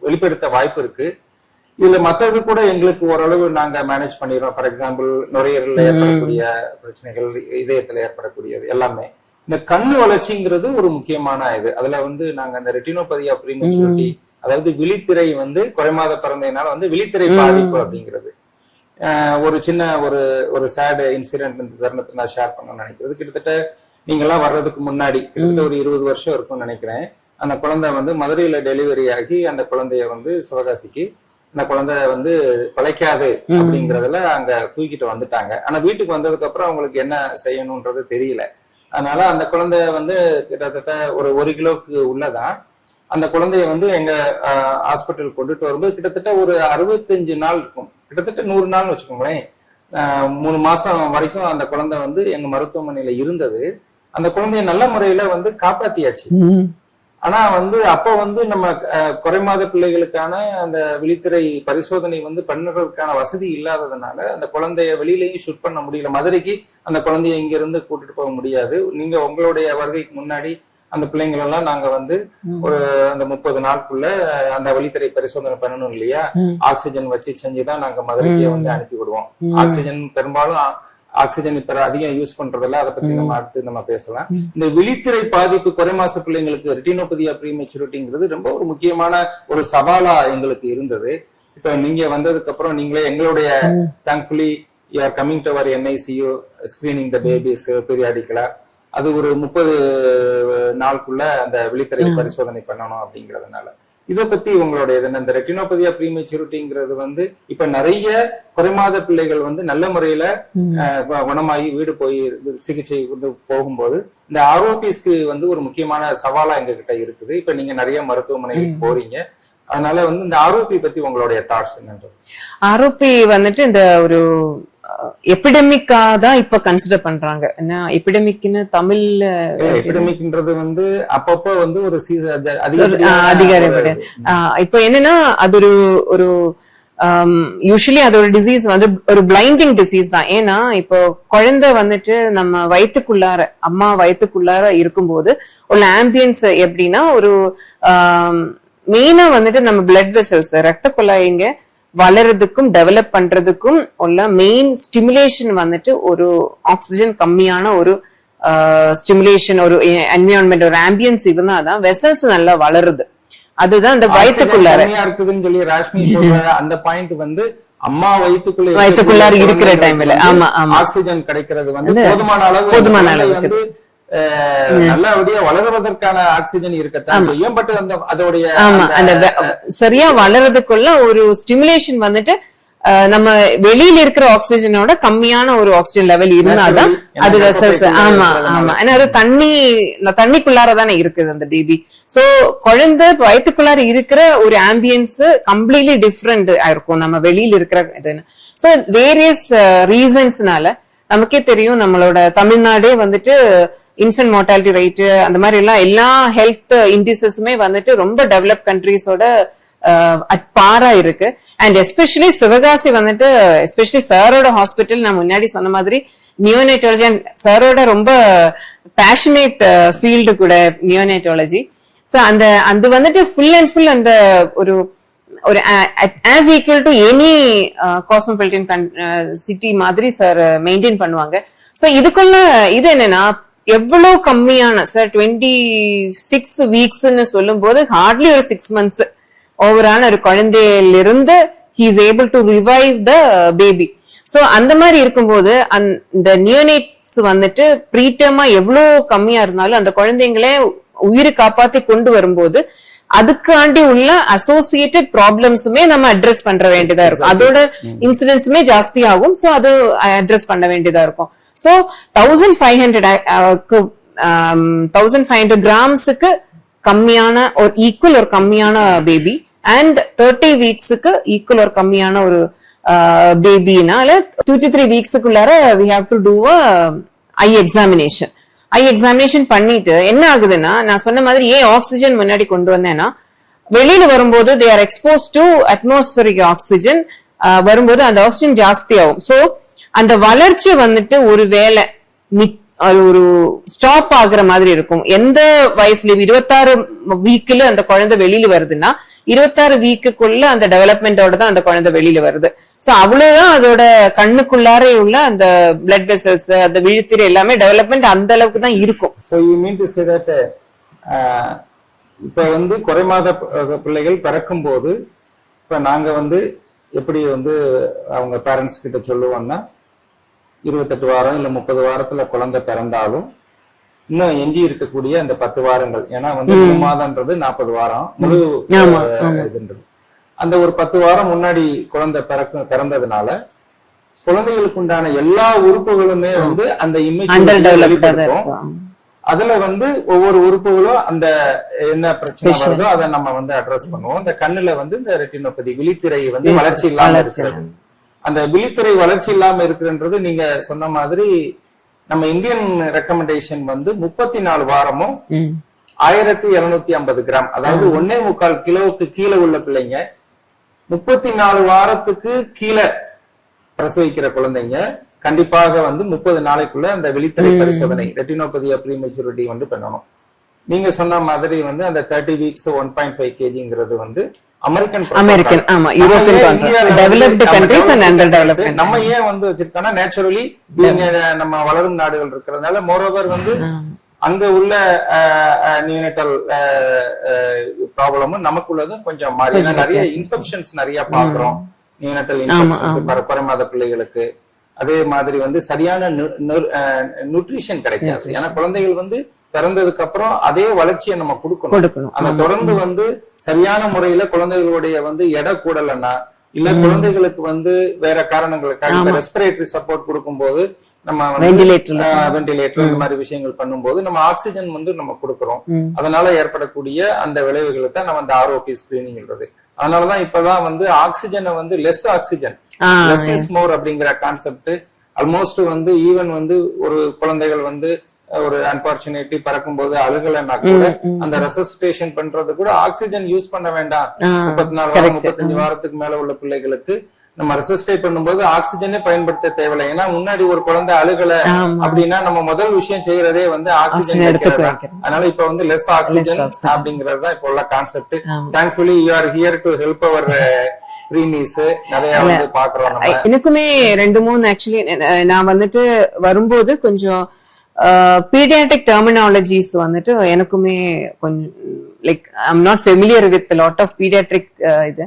வெளிப்படுத்த வாய்ப்பு இருக்கு. இதுல மற்றது கூட எங்களுக்கு ஓரளவு நாங்க மேனேஜ் பண்ணிடுறோம். ஃபார் எக்ஸாம்பிள் நுரையீரல்ல ஏற்படக்கூடிய பிரச்சனைகள், இதயத்துல ஏற்படக்கூடியது எல்லாமே. இந்த கண்ணு வளர்ச்சிங்கிறது ஒரு முக்கியமான இது. அதுல வந்து நாங்க அந்த ரெட்டினோபதி ப்ரீமெச்சூரிட்டி, அதாவது விழித்திரை வந்து குறைமாத பிறந்ததுனால வந்து விழித்திரை பாதிப்பு அப்படிங்கிறது ஒரு சின்ன ஒரு சேட் இன்சிடென்ட் இந்த தருணத்தை நான் ஷேர் பண்ண நினைக்கிறது. கிட்டத்தட்ட நீங்கெல்லாம் வர்றதுக்கு முன்னாடி கிட்டத்தட்ட ஒரு 20 வருஷம் இருக்கும்னு நினைக்கிறேன். அந்த குழந்தை வந்து மதுரையில டெலிவரி ஆகி அந்த குழந்தைய வந்து சிவகாசிக்கு அந்த குழந்தை வந்து பிழைக்காது அப்படிங்கறதுல அங்க தூக்கிட்டு வந்துட்டாங்க. ஆனா வீட்டுக்கு வந்ததுக்கு அப்புறம் அவங்களுக்கு என்ன செய்யணும்ன்றது தெரியல. அதனால அந்த குழந்தை வந்து கிட்டத்தட்ட ஒரு 1 கிலோக்கு உள்ளதான். அந்த குழந்தைய வந்து எங்க ஹாஸ்பிட்டல் கொண்டுட்டு வரும்போது கிட்டத்தட்ட ஒரு 65 நாள் இருக்கும், கிட்டத்தட்ட 100 நாள்னு வச்சுக்கோங்களேன். 3 மாசம் வரைக்கும் அந்த குழந்தை வந்து எங்க மருத்துவமனையில இருந்தது. அந்த குழந்தைய நல்ல முறையில வந்து காப்பாத்தியாச்சு. ஆனா வந்து அப்ப வந்து நம்ம குறைமாத பிள்ளைகளுக்கான அந்த விழித்திரை பரிசோதனை வந்து பண்ணுறதுக்கான வசதி இல்லாததுனால அந்த குழந்தைய வெளியிலையும் ஷூட் பண்ண முடியல. மதுரைக்கு அந்த குழந்தைய இங்க இருந்து கூட்டிட்டு போக முடியாது. நீங்க உங்களுடைய வருகைக்கு முன்னாடி அந்த பிள்ளைங்களெல்லாம் நாங்க வந்து ஒரு அந்த 30 நாளுக்குள்ள அந்த வழித்திரை பரிசோதனை பண்ணணும் இல்லையா, ஆக்சிஜன் வச்சு செஞ்சுதான் நாங்க மதுரைக்கே வந்து அனுப்பி விடுவோம். ஆக்சிஜன் பெரும்பாலும் ஆக்சிஜன் இப்ப அதிகம் யூஸ் பண்றதில்ல, அதை பத்தி நம்ம அடுத்து நம்ம பேசலாம். இந்த விழித்திரை பாதிப்பு குறைமாச பிள்ளைங்களுக்கு ரெட்டினோபதியா ப்ரீமெச்சூரிட்டிங்கிறது ரொம்ப ஒரு முக்கியமான ஒரு சவாலா எங்களுக்கு இருந்தது. இப்ப நீங்க வந்ததுக்கு அப்புறம் நீங்களே எங்களுடைய thankfully you are coming to our NICU screening the babies பீரியாடிக்கலா, அது ஒரு 30 நாளுக்குள்ள அந்த விழித்திரை பரிசோதனை பண்ணணும் அப்படிங்கறதுனால. இதை பத்தி உங்களுடைய இந்த ரெட்டினோபதியா ப்ரீமெச்சூரிட்டிங்கிறது வந்து இப்ப நிறைய குறைமாத பிள்ளைகள் வந்து நல்ல முறையில குணமாகி வீடு போய் சிகிச்சை போகும்போது இந்த ROPஸ்க்கு வந்து ஒரு முக்கியமான சவாலா எங்க கிட்ட இருக்குது. இப்ப நீங்க நிறைய மருத்துவமனைகளுக்கு போறீங்க, அதனால வந்து இந்த ROP பத்தி உங்களுடைய தாட்ஸ் என்னன்றது. ROP வந்துட்டு இந்த ஒரு எபிடமிக்கா தான் இப்ப கன்சிடர் பண்றாங்க. என்ன எபிடமிக்னு தமிழ்ல, எபிடமிக்ன்றது வந்து அப்பப்போ வந்து ஒரு அதிகாரி இப்ப என்னன்னா அது ஒரு யூஸ்வலி அதோட டிசீஸ் வந்து ஒரு பிளைண்டிங் டிசீஸ் தான். ஏன்னா இப்போ குழந்தை வந்துட்டு நம்ம வயிற்றுக்குள்ளார அம்மா வயிற்றுக்குள்ளார இருக்கும்போது உள்ள ஆம்பியன்ஸ் எப்படின்னா ஒரு மெயினா வந்துட்டு நம்ம பிளட் வெசல்ஸ் ரத்த குழாய்ங்க வளர்றதுக்கும் டெவலப் பண்றதுக்கும் உள்ள மெயின் ஸ்டிமுலேஷன் வந்துட்டு ஒரு ஆக்சிஜன் கம்மியான ஒரு ஸ்டிமுலேஷன் ஒரு என்விரான்மெண்ட் ஒரு ஆம்பியன்ஸ் இருந்தாதான் வெசல்ஸ் நல்லா வளருது. அதுதான் அந்த வயிற்றுக்குள்ளார இருக்குதுன்னு சொல்லி ராஷ்மி சொல்ற அந்த பாயிண்ட் வந்து அம்மா வயிற்றுக்குள்ளார இருக்கிற டைம்ல ஆமா ஆமா ஆக்சிஜன் கிடைக்கிறது வந்து போதுமான அளவு வந்து நல்லபடியா வளர்வதற்கான ஆக்சிஜன் இருக்கத்தான் செய்யும். பட் அதோடைய அந்த சரியா வளர்றதுக்குள்ள ஒரு ஸ்டிமுலேஷன் வந்துட்டு நம்ம வெளியில இருக்கிற ஆக்சிஜனோட கம்மியான ஒரு ஆக்சிஜன் லெவல் இருந்தாதான் அது வெசல்ஸ். ஆமா ஆமா ஏன்னா அது தண்ணிக்குள்ளாரதானே இருக்குது அந்த பேபி. சோ குழந்தை வயிற்றுக்குள்ளார இருக்கிற ஒரு ஆம்பியன்ஸ் கம்ப்ளீட்லி டிஃப்ரெண்ட் இருக்கும் நம்ம வெளியில இருக்கிற இதுன்னு. சோ வேரியஸ் ரீசன்ஸ்னால நமக்கே தெரியும் நம்மளோட தமிழ்நாடே வந்துட்டு இன்ஃபென்ட் மார்டாலிட்டி ரேட்டு அந்த மாதிரி எல்லாம் எல்லா ஹெல்த் இண்டிசஸுமே வந்துட்டு ரொம்ப டெவலப் கண்ட்ரீஸோட பாரா இருக்கு. அண்ட் எஸ்பெஷலி சிவகாசி வந்துட்டு எஸ்பெஷலி சாரோட ஹாஸ்பிட்டல் நான் முன்னாடி சொன்ன மாதிரி நியோனேட்டாலஜி அண்ட் சாரோட ரொம்ப பேஷனேட் ஃபீல்டு கூட நியோனேட்டாலஜி. ஸோ அந்த வந்துட்டு ஃபுல் அண்ட் ஃபுல் அந்த ஒரு as equal to any cosmopolitan city மாதிரி சார் மெயின்டைன் பண்ணுவாங்க. ஸோ இதுக்குள்ள இது என்னன்னா எவ்வளவு கம்மியான சார் 26 வீக்ஸ்ன்னு சொல்லும் போது ஹார்ட்லி ஒரு 6 months ஓவரான ஒரு குழந்தையிலிருந்து he is able to revive the baby. So அந்த மாதிரி இருக்கும்போது அந்த நியோனேட்ஸ் வந்துட்டு ப்ரீட்டமா எவ்வளவு கம்மியா இருந்தாலும் அந்த குழந்தைங்களே உயிரை காப்பாத்தி கொண்டு வரும்போது அதுக்காண்டி உள்ள அசோசியேட்டட் ப்ராப்ளம்ஸுமே நம்ம அட்ரஸ் பண்ற வேண்டியதா இருக்கும். அதோட இன்சிடென்ட்ஸுமே ஜாஸ்தி ஆகும். சோ அது அட்ரஸ் பண்ண வேண்டியதா இருக்கும். சோ 1500 கிராம்ஸுக்கு கம்மியான ஒரு ஈக்குவல் ஒரு கம்மியான பேபி அண்ட் 30 வீக்ஸுக்கு ஈக்குவல் ஒரு கம்மியான ஒரு பேபினால 2 to 3 வீக்ஸுக்குள்ளார we have to do a eye examination. I examination பண்ணிட்டு என்ன ஆகுதுன்னா நான் சொன்ன மாதிரி ஏன் ஆக்சிஜன் முன்னாடி கொண்டு வந்தேன்னா வெளியில வரும்போது they are expose to atmospheric oxygen வரும்போது அந்த ஆக்சிஜன் ஜாஸ்தி ஆகும். சோ அந்த வளர்ச்சி வந்துட்டு ஒரு வேலை ஒரு ஸ்டாப் ஆகுற மாதிரி இருக்கும். எந்த வயசுல 26 வீக்ல அந்த குழந்தை வெளியில வருதுன்னா 26 வீக்குக்குள்ள அந்த டெவலப்மெண்டோட தான் அந்த குழந்தை வெளியில வருது. சோ அவ்வளவுதான் அதோட கண்ணுக்குள்ளாரே உள்ள அந்த பிளட் வெசல்ஸ் அந்த விழித்திரை எல்லாமே டெவலப்மெண்ட் அந்த அளவுக்கு தான் இருக்கும். So you mean to say that இப்ப வந்து குறைமாத பிள்ளைகள் பிறக்கும் போது இப்ப நாங்க வந்து எப்படி வந்து அவங்க பேரண்ட்ஸ் கிட்ட சொல்லுவோம்னா 28 வாரம் இல்ல 30 வாரத்துல குழந்தை பிறந்தாலும் இன்னும் எஞ்சி இருக்கக்கூடிய அந்த 10 வாரங்கள் ஏன்னா வந்து 3 மாதம்ன்றது 40 வாரம் முழு இதுன்றது அந்த ஒரு 10 வாரம் முன்னாடி குழந்தை பிறந்ததுனால குழந்தைகளுக்கு உண்டான எல்லா உறுப்புகளுமே வந்து அந்த இமேஜ் அதுல வந்து ஒவ்வொரு உறுப்புகளும் அந்த என்ன பிரச்சனை வருதோ அதை நம்ம வந்து அட்ரஸ் பண்ணுவோம். இந்த கண்ணுல வந்து இந்த ரெட்டினோபதி விழித்திரை வந்து வளர்ச்சி இல்லாம இருக்கிறது. அந்த விழித்திரை வளர்ச்சி இல்லாம இருக்குன்றது நீங்க சொன்ன மாதிரி நம்ம இந்தியன் ரெக்கமெண்டேஷன் வந்து 34 வாரமும் 1750 கிராம் அதாவது 1.25 கிலோவுக்கு கீழே உள்ள பிள்ளைங்க 34 வாரத்துக்கு கீழே பிரசவிக்கிற குழந்தைங்க கண்டிப்பாக வந்து 30 நாளைக்குள்ள அந்த விழித்திரை பரிசோதனை ரெட்டினோபதி ப்ரீமெச்சூரிட்டி வந்து பண்ணணும். நீங்க சொன்ன மாதிரி வந்து அந்த 30 வீக்ஸ் 1.5 kgங்கிறது வந்து அமெரிக்கன் ஆமா European developed countries and under development நம்ம ஏன் வந்து வச்சிருக்கோம்னா நேச்சுரலி நம்ம வளரும் நாடுகள் இருக்கிறதுனால மோரோவர் வந்து அங்க உள்ள நியூனேட்டல் ப்ராப்ளமும் நமக்குள்ளதும் கொஞ்சம் மாறி நிறைய இன்ஃபெக்ஷன்ஸ் நிறைய பாக்குறோம். நியூனேட்டல் இன்ஃபெக்ஷன்ஸ் குறைமாத பிள்ளைகளுக்கு அதே மாதிரி வந்து சரியான நியூட்ரிஷன் கிடைக்காது. ஏன்னா குழந்தைகள் வந்து பிறந்ததுக்கு அப்புறம் அதே வளர்ச்சியை நம்ம கொடுக்கணும். அந்த தொடர்ந்து வந்து சரியான முறையில குழந்தைகளுடைய வந்து எடை கூடலன்னா இல்ல குழந்தைகளுக்கு வந்து வேற காரணங்களுக்காக ரெஸ்பிரேட்டரி சப்போர்ட் கொடுக்கும் போது நம்ம வெண்டிலேட்டர் இந்த மாதிரி விஷயங்கள் பண்ணும்போது நம்ம ஆக்சிஜன் வந்து நம்ம கொடுக்கறோம். அதனால ஏற்படக்கூடிய அந்த விளைவுகளை தான் நம்ம அந்த ஆர்ஓபி ஸ்கிரீனிங்ன்றது. அதனாலதான் இப்பதான் வந்து ஆக்சிஜனை வந்து less oxygen less is more அப்படிங்கிற கான்செப்ட் ஆல்மோஸ்ட் வந்து ஈவன் வந்து ஒரு குழந்தைகள் வந்து ஒரு அன்பார்ச்சுனேட்லி பறக்கும்போது அழுகலைன்னா கூட அந்த ரெசசிட்டேஷன் பண்றது கூட ஆக்சிஜன் யூஸ் பண்ண வேண்டாம். 34 வாரம் 35 வாரத்துக்கு மேல உள்ள பிள்ளைகளுக்கு நம்ம ரெசசிட்டேட் பண்ணும்போது ஆக்சிஜனே பயன்படுத்த தேவையில்லை. ஏன்னா முன்னாடி ஒரு குழந்தை அழுகல அப்படின்னா நம்ம முதல் விஷயம் செய்யறதே வந்து ஆக்சிஜன் எடுத்துக்கிறோம். அதனால இப்ப வந்து லெஸ் ஆக்சிஜன் அப்படிங்கறது தான் இப்ப உள்ள concept. Thankfully you are here to help our preemies நிறைய வந்து பாக்குறோம். எனக்குமே 2-3 ஆக்சுவலி நான் வந்துட்டு வரும்போது கொஞ்சம் பீடியாட்ரிக் டெர்மினாலஜிஸ் வந்துட்டு எனக்குமே கொஞ்சம் like I am not familiar with lot of paediatric இது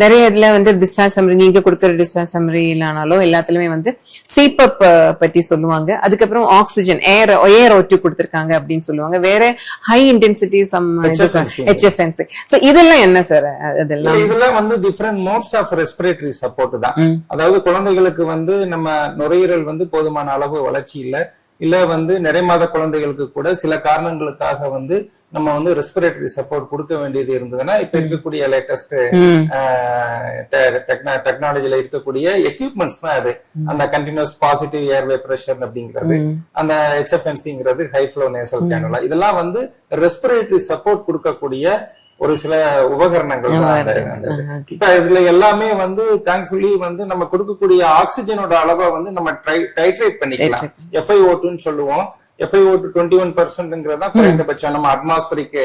நிறைய இதுல வந்து டிஸ்சார்ஜ் சம்மரி நீங்க கொடுக்குற டிஸ்சார்ஜ் சம்மரி இல்லைனாலும் எல்லாத்துலயுமே வந்து சிபப் பத்தி சொல்லுவாங்க. அதுக்கப்புறம் ஆக்சிஜன் ஏர் ஓட்டு கொடுத்திருக்காங்க அப்படின்னு சொல்லுவாங்க. வேற high intensity some HFNC. So இதெல்லாம் என்ன சார்? இதெல்லாம் வந்து different modes of respiratory support தான். அதாவது குழந்தைகளுக்கு வந்து நம்ம நுரையீரல் வந்து போதுமான அளவு வளர்ச்சி இல்ல வந்து நிறைய மாத குழந்தைகளுக்கு கூட சில காரணங்களுக்காக வந்து நம்ம வந்து ரெஸ்பிரேட்டரி சப்போர்ட் கொடுக்க வேண்டியது இருந்ததுன்னா இப்ப இருக்கக்கூடிய லேட்டஸ்ட் டெக்னாலஜில இருக்கக்கூடிய எக்யூப்மெண்ட்ஸ் தான் அது. அந்த கண்டினியூஸ் பாசிட்டிவ் ஏர்வே பிரஷர் அப்படிங்கிறது, அந்த HFNCங்கிறது ஹை ஃப்ளோ நேசல் கேனுலா, இதெல்லாம் வந்து ரெஸ்பிரேட்டரி சப்போர்ட் கொடுக்கக்கூடிய ஒரு சில உபகரணங்கள் தான். இப்ப இதுல எல்லாமே வந்து தேங்க்ஃபுல்லி வந்து நம்ம கொடுக்கக்கூடிய ஆக்சிஜனோட அளவை வந்து நம்ம டைட்ரேட் பண்ணிக்கலாம். FiO2 சொல்லுவோம். FiO2 21% குறைந்தபட்சம். நம்ம அட்மாஸ்பரிக்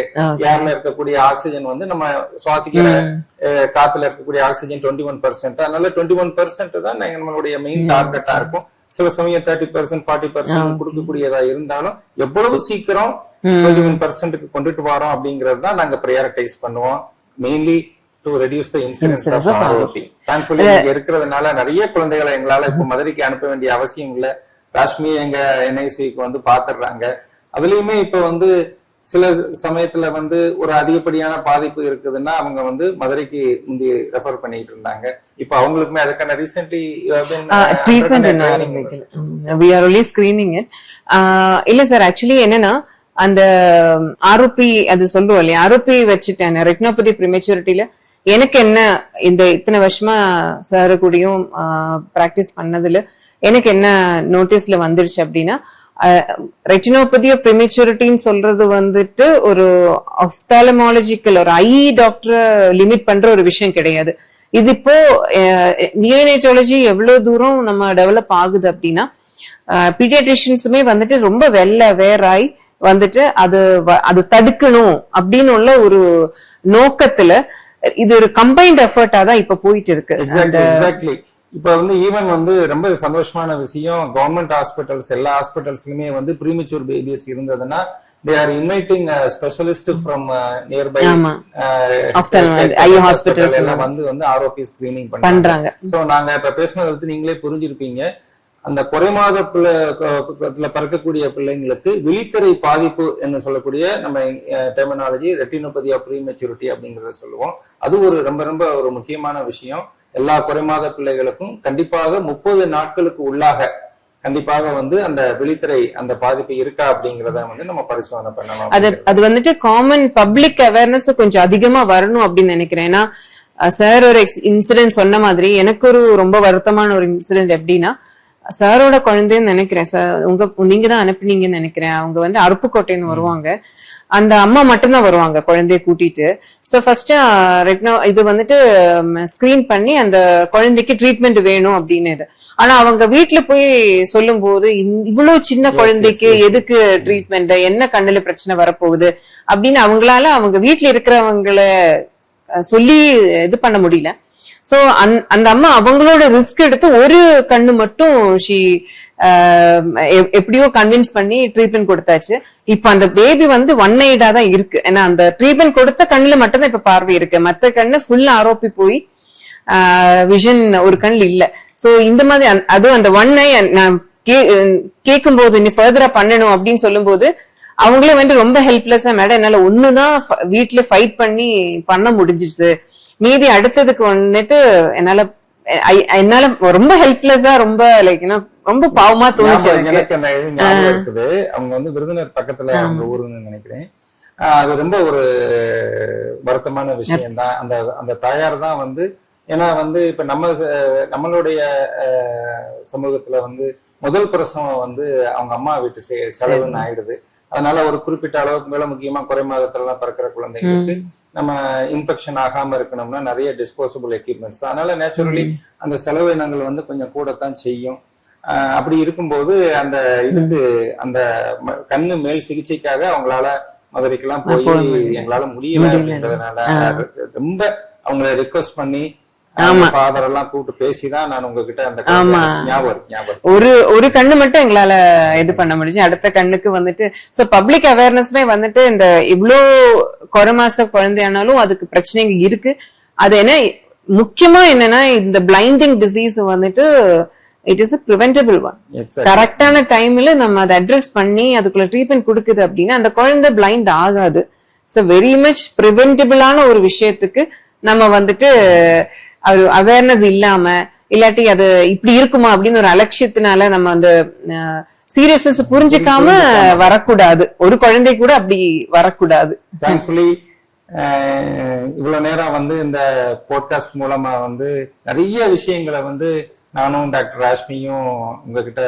ஏர்ல இருக்கக்கூடிய ஆக்சிஜன் வந்து நம்ம சுவாசிக்கிற காத்துல இருக்கக்கூடிய ஆக்சிஜன் 21%. அதனால 21% தான் நம்மளுடைய மெயின் டார்கெட்டா இருக்கும். சில சமயம் 30% 40% கொடுக்கக்கூடியதா இருந்தாலும் எவ்வளவு சீக்கிரம் 21%க்கு கொண்டுட்டு வரோம் அப்படிங்கறது தான் நாங்க ப்ரையாரிட்டைஸ் பண்ணுவோம். Mainly to reduce the incidence of ROP. Thankfully இங்க இருக்கிறதுனால நிறைய குழந்தைகளை எங்களால இப்ப மதுரைக்கு அனுப்ப வேண்டிய அவசியம் இல்ல. ராஷ்மி எங்க NICக்கு வந்து பாத்துடுறாங்க. அதுலயுமே இப்ப வந்து சில சமயத்துல வந்து ஒரு அதிகப்படியான பாதிப்பு இருக்குதுன்னா அவங்க வந்து மதுரைக்கு முந்தி ரெஃபர் பண்ணிட்டு இருந்தாங்க. இப்ப அவங்களுக்குமே அதுக்கான recently treatment we are only screening it. இல்ல சார், ஆக்சுவலி என்னன்னா அந்த ROP அது சொல்லுவோம் இல்லையா, ROP வச்சுட்டேன் ரெட்டினோபதி ப்ரிமெச்சூரிட்டில எனக்கு என்ன இந்த இத்தனை வருஷமா சார் கூடயும் பிராக்டிஸ் பண்ணதுல எனக்கு என்ன நோட்டீஸ்ல வந்துருச்சு அப்படின்னா, ரெட்டினோபதி ஆஃப் ப்ரிமெச்சூரிட்டின்னு சொல்றது வந்துட்டு ஒரு ஆப்தாலமாலஜிக்கல் ஒரு ஐ டாக்டரை லிமிட் பண்ற ஒரு விஷயம் கிடையாது. இது இப்போ நியோனேட்டாலஜி எவ்வளவு தூரம் நம்ம டெவலப் ஆகுது அப்படின்னா, பீடியாட்ரிஷியன்ஸுமே வந்துட்டு ரொம்ப வெல் அவேர் ஆகி வந்துட்டு அது தடுக்கணும் அப்படின்னு உள்ள ஒரு நோக்கத்துல இது ஒரு கம்பைன்ட் எஃபர்ட்டா தான் இப்ப போயிட்டு இருக்கு. எக்ஸாக்ட்லி. இப்ப வந்து ஈவன் வந்து ரொம்ப சந்தோஷமான விஷயம், கவர்மெண்ட் ஹாஸ்பிட்டல்ஸ் எல்லா ஹாஸ்பிட்டல்ஸ்லயுமே வந்து ப்ரீமெச்சூர் பேபிஸ் இருந்ததுன்னா they are inviting a specialist from nearby hospitals எல்லாம் வந்து ROP ஸ்கிரீனிங் பண்றாங்க. சோ நாங்க இப்ப பேசுனதை வந்து நீங்களே புரிஞ்சிருப்பீங்க. அந்த குறைமாதத்துல பிறக்கக்கூடிய பிள்ளைங்களுக்கு விழித்திரை பாதிப்பு என்று சொல்லக்கூடிய நம்ம டெர்மினாலஜி ரெட்டினோபதி ஆஃப் ப்ரீமெச்சூரிட்டி அப்படிங்கறத சொல்லுவோம். அது ஒரு ரொம்ப ரொம்ப ஒரு முக்கியமான விஷயம். எல்லா குறைமாத பிள்ளைகளுக்கும் கண்டிப்பாக 30 நாட்களுக்கு உள்ளாக கண்டிப்பாக வந்து அந்த விழித்திரை அந்த பாதிப்பு இருக்கா அப்படிங்கறத வந்து நம்ம பரிசோதனை பண்ணணும். அது வந்துட்டு காமன் பப்ளிக் அவேர்னஸ் கொஞ்சம் அதிகமா வரணும் அப்படின்னு நினைக்கிறேன். ஏன்னா சார் ஒரு இன்சிடென்ட் சொன்ன மாதிரி எனக்கு ஒரு ரொம்ப வருத்தமான ஒரு இன்சிடென்ட் எப்படின்னா, சாரோட குழந்தைன்னு நினைக்கிறேன் சார், நீங்க தான் அனுப்புனீங்கன்னு நினைக்கிறேன். அவங்க வந்து அருப்புக்கோட்டைன்னு வருவாங்க. அந்த அம்மா மட்டும்தான் வருவாங்க குழந்தைய கூட்டிட்டு. சோ ஃபர்ஸ்ட் இது வந்துட்டு ஸ்கிரீன் பண்ணி அந்த குழந்தைக்கு ட்ரீட்மெண்ட் வேணும் அப்படின்னு. ஆனா அவங்க வீட்டுல போய் சொல்லும் போது இவ்வளவு சின்ன குழந்தைக்கு எதுக்கு ட்ரீட்மெண்ட், என்ன கண்ணுல பிரச்சனை வரப்போகுது அப்படின்னு அவங்களால அவங்க வீட்டுல இருக்கிறவங்கள சொல்லி இது பண்ண முடியல. சோ அந்த அம்மா அவங்களோட ரிஸ்க் எடுத்து ஒரு கண்ணு மட்டும் எப்படியோ கன்வின்ஸ் பண்ணி ட்ரீட்மெண்ட் கொடுத்தாச்சு. இப்ப அந்த பேபி வந்து 1 eyed-ஆ தான் இருக்கு. ஏன்னா அந்த ட்ரீட்மெண்ட் கொடுத்த கண்ணுல மட்டும்தான் இப்ப பார்வை இருக்கு. மத்த கண்ணு ஃபுல் ROP போய் விஷன் ஒரு கண்ணுல இல்ல. சோ இந்த மாதிரி அதுவும் அந்த 1 eye நான் கேட்கும் போது இனி ஃபர்தரா பண்ணணும் அப்படின்னு சொல்லும் போது அவங்களே வந்து ரொம்ப ஹெல்ப்லெஸ்ஸா, மேடம் என்னால ஒண்ணுதான் வீட்டுல ஃபைட் பண்ணி பண்ண முடிஞ்சிருச்சு, மீதி அடுத்ததுக்கு வந்துட்டு என்னால ரொம்ப ஹெல்ப்லெஸ்ஸா ரொம்ப லைக் ரொம்ப பாவமா தோணுச்சு. எனக்கு அந்த ஞாபகம் இருக்குது. அவங்க வந்து விருதுநகர் பக்கத்துல அவங்க ஊருன்னு நினைக்கிறேன். அது ரொம்ப ஒரு வருத்தமான விஷயம் தான். அந்த தாயார் தான் வந்து, ஏன்னா வந்து இப்ப நம்மளுடைய சமூகத்துல வந்து முதல் பிரசவம் வந்து அவங்க அம்மா வீட்டு செலவுன்னு ஆயிடுது. அதனால ஒரு குறிப்பிட்ட அளவுக்கு மேல, முக்கியமா குறை மாதத்துல எல்லாம் பிறக்கிற குழந்தைங்களுக்கு நம்ம இன்ஃபெக்ஷன் ஆகாம இருக்கணும்னா நிறைய டிஸ்போசபிள் எக்யூப்மெண்ட்ஸ். அதனால நேச்சுரலி அந்த செலவினங்கள் வந்து கொஞ்சம் கூடத்தான் செய்யும். அப்படி இருக்கும்போது அந்த இதுக்கு அந்த கண்ணு மேல் சிகிச்சைக்காக அவங்களால மதுரைக்கெல்லாம் போய் எங்களால முடியல அப்படின்றதுனால ரொம்ப அவங்களை ரிக்வெஸ்ட் பண்ணி ஃபாதர் எல்லாம் கூப்பிட்டு பேசிதான் நான் உங்ககிட்ட அந்த ஞாபகம் ஒரு கண்ணு மட்டும் எங்களால இது பண்ண முடிஞ்சு. அடுத்த கண்ணுக்கு வந்துட்டு சோ பப்ளிக் அவேர்னஸ்மே வந்துட்டு இந்த இவ்ளோ குறை மாச குழந்தையானாலும் அதுக்கு பிரச்சனைங்க இருக்கு. அது என்ன முக்கியமா என்னன்னா இந்த பிளைண்டிங் டிசீஸ் வந்துட்டு it is a preventable one. கரெக்டான டைம்ல நம்ம அதை அட்ரஸ் பண்ணி அதுக்குள்ள ட்ரீட்மெண்ட் கொடுக்குது அப்படின்னா அந்த குழந்தை பிளைண்ட் ஆகாது. சோ வெரி மச் பிரிவென்டபிளான ஒரு விஷயத்துக்கு நம்ம வந்துட்டு அவேர்னஸ் இல்லாம இல்லாட்டி அது இப்படி இருக்குமா அப்படின்னு ஒரு அலட்சியத்தினால நம்ம அந்த சீரியஸ்னஸ் புரிஞ்சுக்காம வரக்கூடாது. ஒரு குழந்தை கூட அப்படி வரக்கூடாது. தேங்க்ஃபுல்லி இவ்வளவு நேரம் வந்து இந்த போட்காஸ்ட் மூலமா வந்து நிறைய விஷயங்களை வந்து நானும் டாக்டர் ராஷ்மியும் உங்ககிட்ட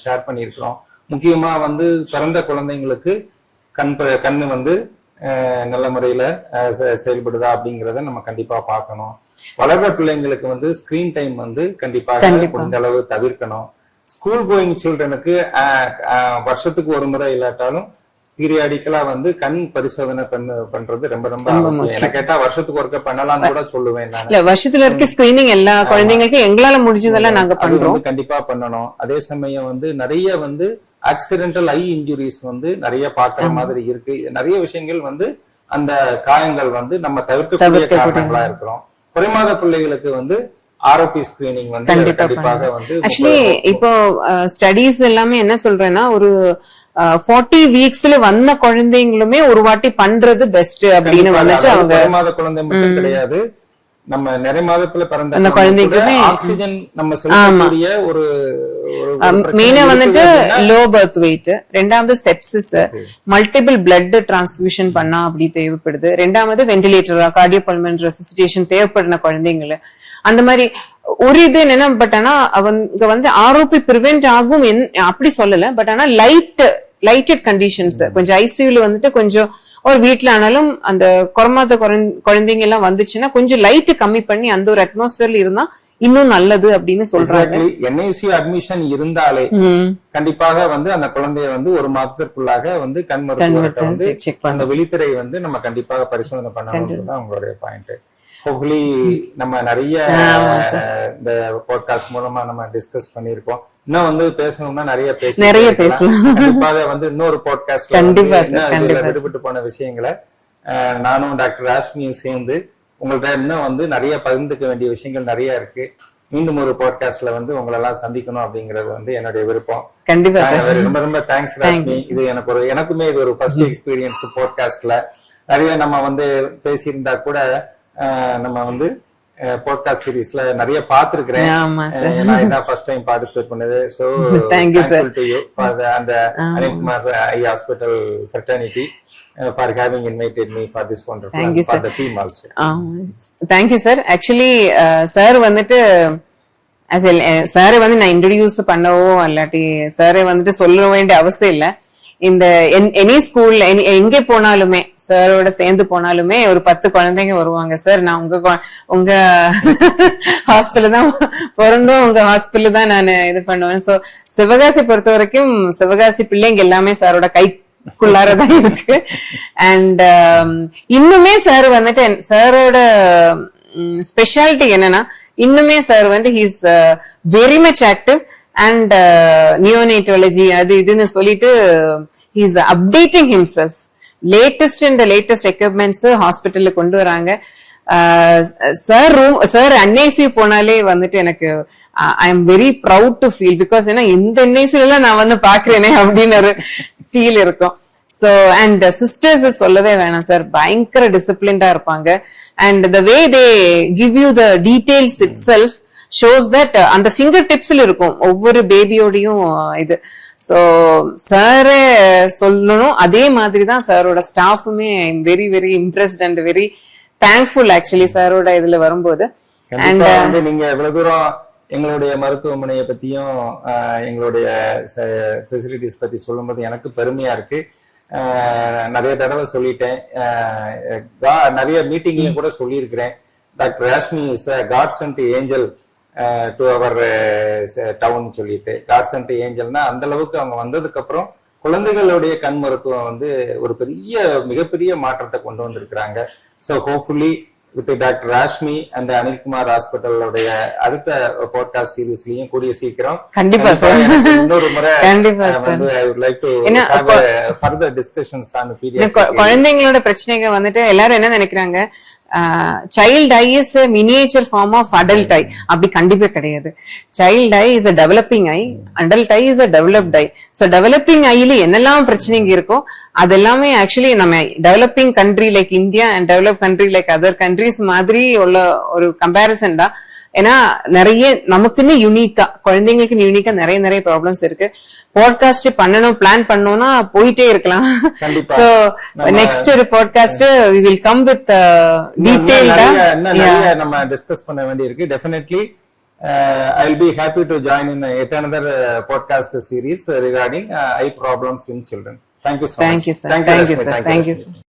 ஷேர் பண்ணியிருக்கிறோம். முக்கியமா வந்து பிறந்த குழந்தைங்களுக்கு கண்ணு வந்து நல்ல முறையில செயல்படுதா அப்படிங்கறத நம்ம கண்டிப்பா பார்க்கணும். வளர்ற பிள்ளைங்களுக்கு வந்து ஸ்கிரீன் டைம் வந்து கண்டிப்பாக முடிந்த அளவு தவிர்க்கணும். ஸ்கூல் கோயிங் சில்ட்ரனுக்கு வருஷத்துக்கு ஒரு முறை இல்லாட்டாலும் பீரியாடிக்கலா வந்து கண் பரிசோதனை பண்றது ரொம்ப ரொம்ப அவசியம். என்ன கேட்டா வருஷத்துக்கு ஒருக்க பண்ணலாம்னு கூட சொல்லுவேன். வருஷத்துல இருக்க ஸ்கிரீனிங் எல்லா குழந்தைங்களுக்கும் எங்களால முடிஞ்சதெல்லாம் நாங்க பண்றோம். கண்டிப்பா பண்ணணும். அதே சமயம் வந்து நிறைய வந்து ஆக்சிடென்டல் ஐ இன்ஜுரிஸ் வந்து நிறைய பாக்குற மாதிரி இருக்கு. நிறைய விஷயங்கள் வந்து அந்த காயங்கள் வந்து நம்ம தவிர்க்கக்கூடிய காரணங்களா இருக்கிறோம். குறைமாத பிள்ளைகளுக்கு வந்து ஆர்ஓபி ஸ்கிரீனிங் வந்து கண்டிப்பாக வந்து ஆக்சுவலி இப்போ ஸ்டடீஸ் எல்லாமே என்ன சொல்றேன்னா ஒரு 40 வீக்ஸ்ல வந்த குழந்தைங்களுமே ஒரு வாட்டி பண்றது பெஸ்ட் அப்படின்னு வந்துட்டு அவங்க குறைமாத குழந்தை மட்டும் கிடையாது, நம்ம நிறைய மாதத்துல பிறந்த அந்த குழந்தைக்குமே ஆக்சிஜன் நம்ம செலுத்தக்கூடிய ஒரு மெயினா வந்துட்டு லோ பர்த் வெயிட், ரெண்டாவது செப்சிஸ், மல்டிபிள் பிளட் டிரான்ஸ்ஃபியூஷன் பண்ணா அப்படி தேவைப்படுது, ரெண்டாவது வென்டிலேட்டர் கார்டியோபல்மனரி ரெசிசிடேஷன் தேவைப்படுன குழந்தைங்கள அந்த மாதிரி ஒரு இது என்னன்னா. பட் ஆனா அவங்க வந்து ஆர்ஓபி பிரிவென்ட் ஆகும் அப்படி சொல்லல. பட் ஆனா லைட்டட் கண்டிஷன்ஸ் கொஞ்சம் ஐசியூல வந்துட்டு கொஞ்சம் ஒரு வீட்டுல ஆனாலும் அந்த குறைமாத குழந்தைங்க எல்லாம் வந்துச்சுன்னா கொஞ்சம் லைட் கம்மி பண்ணி அந்த ஒரு அட்மாஸ்பியர்ல இருந்தா இன்னும் நல்லது அப்படின்னு சொல்றாங்க. என்ஐசியூ அட்மிஷன் இருந்தாலே கண்டிப்பாக வந்து அந்த குழந்தைய வந்து ஒரு மாதத்திற்குள்ளாக வந்து கண் மருத்துவர்கிட்ட வந்து அந்த விழித்திரை வந்து நம்ம கண்டிப்பாக பரிசோதனை பண்ணணும். அவங்களுடைய பாயிண்ட். ஹோப்ஃபுல்லி நம்ம நிறைய இந்த பாட்காஸ்ட் மூலமா நம்ம டிஸ்கஸ் பண்ணிருக்கோம். இன்னும் வந்து பேசணும்னா நிறைய பேசலாம். கண்டிப்பாக வந்து இன்னொரு பாட்காஸ்ட்ல விடுபட்டு போன விஷயங்களை நானும் டாக்டர் ராஷ்மியும் சேர்ந்து உங்கள்ட்ட இன்னும் வந்து நிறைய பகிர்ந்துக்க வேண்டிய விஷயங்கள் நிறைய இருக்கு. மீண்டும் ஒரு பாட்காஸ்ட்ல வந்து உங்களை எல்லாம் சந்திக்கணும் அப்படிங்கறது வந்து என்னுடைய விருப்பம். கண்டிப்பா ரொம்ப ரொம்ப தேங்க்ஸ் ராஷ்மி. இது எனக்குமே இது ஒரு ஃபர்ஸ்ட் எக்ஸ்பீரியன்ஸ் பாட்காஸ்ட்ல. நிறைய நம்ம வந்து பேசியிருந்தா கூட நம்ம வந்து பாட்காஸ்ட் சீரிஸ்ல நிறைய பாத்துருக்கிறேன். நான் இதான் ஃபர்ஸ்ட் டைம் பார்ட்டிசிபேட் பண்ணது. So thankful to you for அந்த அனில்குமார் ஐ hospital fraternity for having invited me for this wonderful and for the team also. Thank you sir. Actually sir வந்துட்டு சாரை வந்து நான் இன்ட்ரோடியூஸ் பண்ணவோ இல்லாட்டி சாரை வந்துட்டு சொல்ல வேண்டிய அவசியம் இல்ல. இந்த எனி ஸ்கூல்ல எங்க போனாலுமே சாரோட சேர்ந்து போனாலுமே ஒரு 10 குழந்தைங்க வருவாங்க. சார் நான் உங்க ஹாஸ்பிட்டல் தான் பிறந்தோம், உங்க ஹாஸ்பிட்டல் தான் நான் இது பண்ணுவேன். சோ சிவகாசி பொறுத்த வரைக்கும் சிவகாசி பிள்ளைங்க எல்லாமே சாரோட கைக்குள்ளாரதான் இருக்கு. அண்ட் இன்னுமே சார் வந்துட்டு சாரோட ஸ்பெஷாலிட்டி என்னன்னா இன்னுமே சார் வந்து he's very much active and neonatology அது இதுன்னு சொல்லிட்டு he is updating himself. latest equipments ஹாஸ்பிட்டல்ல கொண்டு வராங்க. சார் NICU போனாலே வந்துட்டு எனக்கு I am very proud to feel because ஏன்னா இந்த NICU நான் வந்து பாக்குறேனே அப்படின்னு ஒரு ஃபீல் இருக்கும். சோ அண்ட் சிஸ்டர்ஸ் சொல்லவே வேணாம் சார், பயங்கர டிசிப்ளின்டா இருப்பாங்க. And the way they give you the details itself shows that அந்த ஃபிங்கர் டிப்ஸ்ல இருக்கும் ஒவ்வொரு பேபியோடையும் இது. சோ சார் சொல்லணும் அதே மாதிரிதான் சாரோட ஸ்டாஃபுமே very very impressed and very thankful actually சாரோட இதுல வரும்போது. அண்ட் நீங்க இவ்வளவு தூரம் எங்களுடைய மருத்துவமனையை பத்தியும் எங்களுடைய ஃபெசிலிட்டிஸ் பத்தி சொல்லும்போது எனக்கு பெருமையா இருக்கு. நிறைய தடவை சொல்லிட்டேன், நிறைய மீட்டிங்லயும் கூட சொல்லியிருக்கிறேன். Doctor Rashmi is God sent angel to our town சொல்லிட்டு. காட் சென்ட் ஏஞ்சல்னா அந்த அளவுக்கு அவங்க வந்ததுக்கு அப்புறம் குழந்தைகளுடைய கண் மருத்துவம் வந்து ஒரு மிகப்பெரிய மாற்றத்தை கொண்டு வந்திருக்கிறாங்க. So hopefully with doctor Rashmi and Anilkumar ஹாஸ்பிட்டலுடைய அடுத்த பாட்காஸ்ட் சீரீஸ்லயும் கூடிய சீக்கிரம் கண்டிப்பா சார் இன்னொரு முறை கண்டிப்பா வந்து I would like to have further discussions on paediatric. குழந்தைங்களோட பிரச்சனைங்க வந்துட்டு எல்லாரும் என்ன நினைக்கிறாங்க, child I is a miniature form of adult eye. அப்படி கண்டிப்பா கிடையாது. Child I is a developing eye, adult eye is a developed eye. So developing eyeல என்னெல்லாம் பிரச்சனைங்க இருக்கோ அதெல்லாமே ஆக்சுவலி நம்ம developing country like India and develop country like other countries மாதிரி உள்ள ஒரு கம்பேரிசன் தான். ஏன்னா நிறைய நமக்குன்னு யூனிக்கா, குழந்தைங்களுக்கு யூனிக்கா நிறைய ப்ராப்ளம்ஸ் இருக்கு. பாட்காஸ்ட் பண்ணணும் பிளான் பண்ணோம்னா போயிட்டே இருக்கலாம். சோ நெக்ஸ்ட் ஒரு podcast we will come with detailed நம்ம டிஸ்கஸ் பண்ண வேண்டி இருக்கு. Definitely I will be happy to join in yet another podcast series regarding eye problems in children. Thank you so much. Thank you sir. Thank you sir. Thank you.